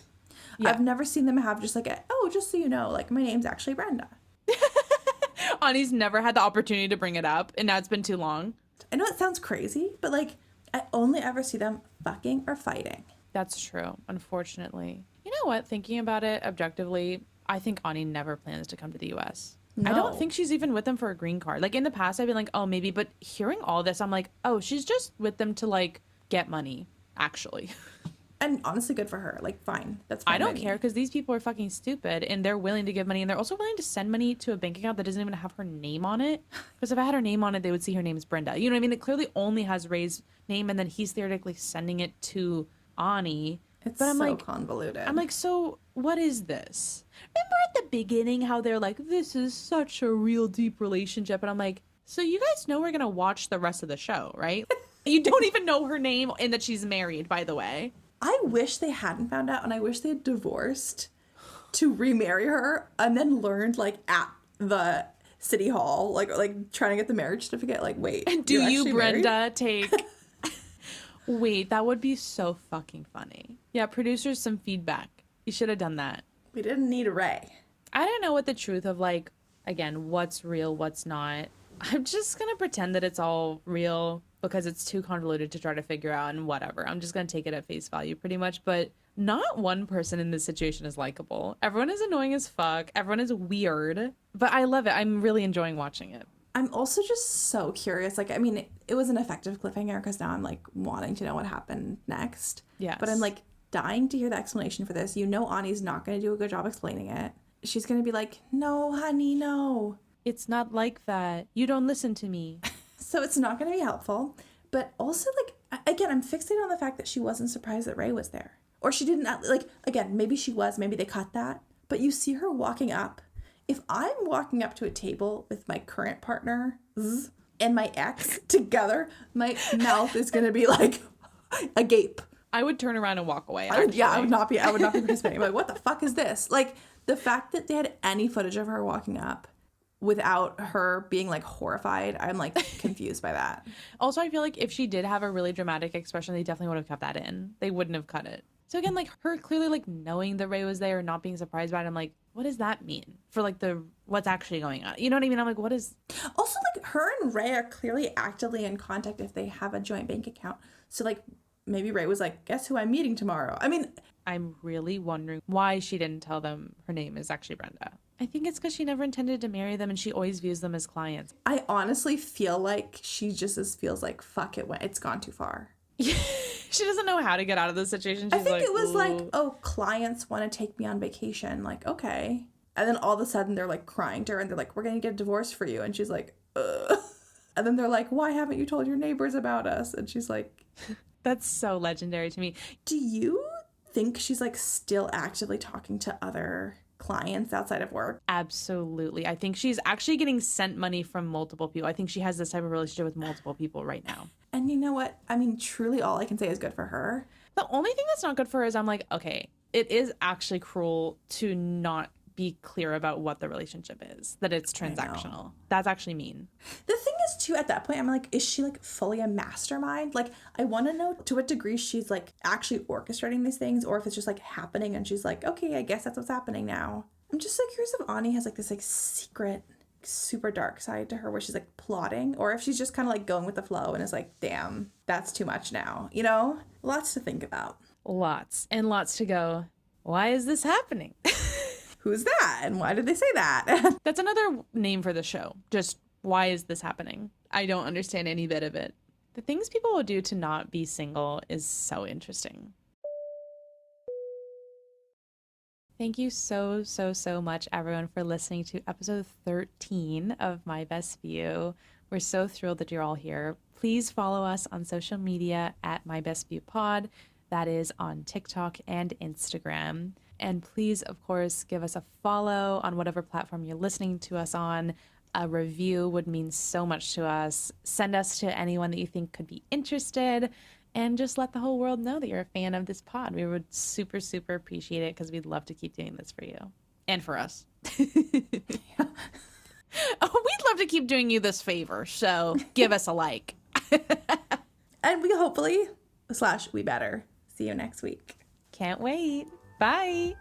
Speaker 2: Yeah. I've never seen them have just like just so you know, like, my name's actually Brenda.
Speaker 1: Ani's never had the opportunity to bring it up, and now it's been too long.
Speaker 2: I know it sounds crazy, but like, I only ever see them fucking or fighting.
Speaker 1: That's true, unfortunately. You know what? Thinking about it objectively, I think Ani never plans to come to the U.S. No. I don't think she's even with them for a green card. Like, in the past, I've been like, oh, maybe. But hearing all this, I'm like, oh, she's just with them to, like, get money, actually.
Speaker 2: And honestly, good for her. Like, fine. That's fine.
Speaker 1: I don't care, because these people are fucking stupid, and they're willing to give money, and they're also willing to send money to a bank account that doesn't even have her name on it. Because if I had her name on it, they would see her name as Brenda. You know what I mean? It clearly only has Ray's name, and then he's theoretically sending it to Ani.
Speaker 2: It's so like, convoluted.
Speaker 1: I'm like, so what is this? Remember at the beginning how they're like, this is such a real deep relationship? And I'm like, so you guys know we're going to watch the rest of the show, right? You don't even know her name and that she's married, by the way.
Speaker 2: I wish they hadn't found out, and I wish they had divorced to remarry her and then learned, like, at the city hall, like trying to get the marriage certificate. Like, wait.
Speaker 1: Do you, Brenda, take... Wait, that would be so fucking funny. Yeah, producers, some feedback. You should have done that.
Speaker 2: We didn't need a Ray.
Speaker 1: I don't know what the truth of, like, again, what's real, what's not. I'm just going to pretend that it's all real because it's too convoluted to try to figure out, and whatever. I'm just going to take it at face value pretty much. But not one person in this situation is likable. Everyone is annoying as fuck. Everyone is weird. But I love it. I'm really enjoying watching it.
Speaker 2: I'm also just so curious. Like, I mean, it was an effective cliffhanger because now I'm, like, wanting to know what happened next.
Speaker 1: Yes.
Speaker 2: But I'm, like, dying to hear the explanation for this. You know Ani's not going to do a good job explaining it. She's going to be like, no, honey, no.
Speaker 1: It's not like that. You don't listen to me.
Speaker 2: So it's not going to be helpful. But also, like, again, I'm fixated on the fact that she wasn't surprised that Ray was there. Or she didn't, like, again, maybe she was. Maybe they cut that. But you see her walking up. If I'm walking up to a table with my current partner and my ex together, my mouth is going to be like agape.
Speaker 1: I would turn around and walk away.
Speaker 2: I would not be participating. Like, what the fuck is this? Like, the fact that they had any footage of her walking up without her being, like, horrified, I'm, like, confused by that.
Speaker 1: Also, I feel like if she did have a really dramatic expression, they definitely would have kept that in. They wouldn't have cut it. So again, like, her clearly, like, knowing that Ray was there and not being surprised by it, I'm like, what does that mean for, like, what's actually going on? You know what I mean? I'm like, what is...
Speaker 2: Also, like, her and Ray are clearly actively in contact if they have a joint bank account. So, like, maybe Ray was like, guess who I'm meeting tomorrow? I mean...
Speaker 1: I'm really wondering why she didn't tell them her name is actually Brenda. I think it's because she never intended to marry them and she always views them as clients.
Speaker 2: I honestly feel like she just feels like, fuck it, it's gone too far.
Speaker 1: She doesn't know how to get out of the situation.
Speaker 2: I think it was like, oh, clients want to take me on vacation. Like, okay. And then all of a sudden they're like crying to her and they're like, we're going to get a divorce for you. And she's like, ugh. And then they're like, why haven't you told your neighbors about us? And she's like...
Speaker 1: That's so legendary to me.
Speaker 2: Do you think she's like still actively talking to other clients outside of work?
Speaker 1: Absolutely. I think she's actually getting sent money from multiple people. I think she has this type of relationship with multiple people right now.
Speaker 2: And you know what? I mean, truly all I can say is good for her.
Speaker 1: The only thing that's not good for her is I'm like, okay, it is actually cruel to not be clear about what the relationship is, that it's transactional. That's actually mean.
Speaker 2: The thing is, too, at that point, I'm like, is she, like, fully a mastermind? Like, I want to know to what degree she's, like, actually orchestrating these things, or if it's just, like, happening and she's like, okay, I guess that's what's happening now. I'm just so curious if Ani has, like, this, like, secret, super dark side to her where she's, like, plotting, or if she's just kind of, like, going with the flow and is like, damn, that's too much now, you know? Lots to think about.
Speaker 1: Lots. And lots to go Why is this happening?
Speaker 2: Who's that? And why did they say that?
Speaker 1: That's another name for the show. Just, why is this happening? I don't understand any bit of it. The things people will do to not be single is so interesting. Thank you so much, everyone, for listening to episode 13 of My Best View. We're so thrilled that you're all here. Please follow us on social media at My Best View Pod. That is on TikTok and Instagram. And please, of course, give us a follow on whatever platform you're listening to us on. A review would mean so much to us. Send us to anyone that you think could be interested. And just let the whole world know that you're a fan of this pod. We would super appreciate it because we'd love to keep doing this for you. And for us.
Speaker 2: Yeah.
Speaker 1: Oh, we'd love to keep doing you this favor. So give us a like.
Speaker 2: And we hopefully, / we better see you next week.
Speaker 1: Can't wait. Bye.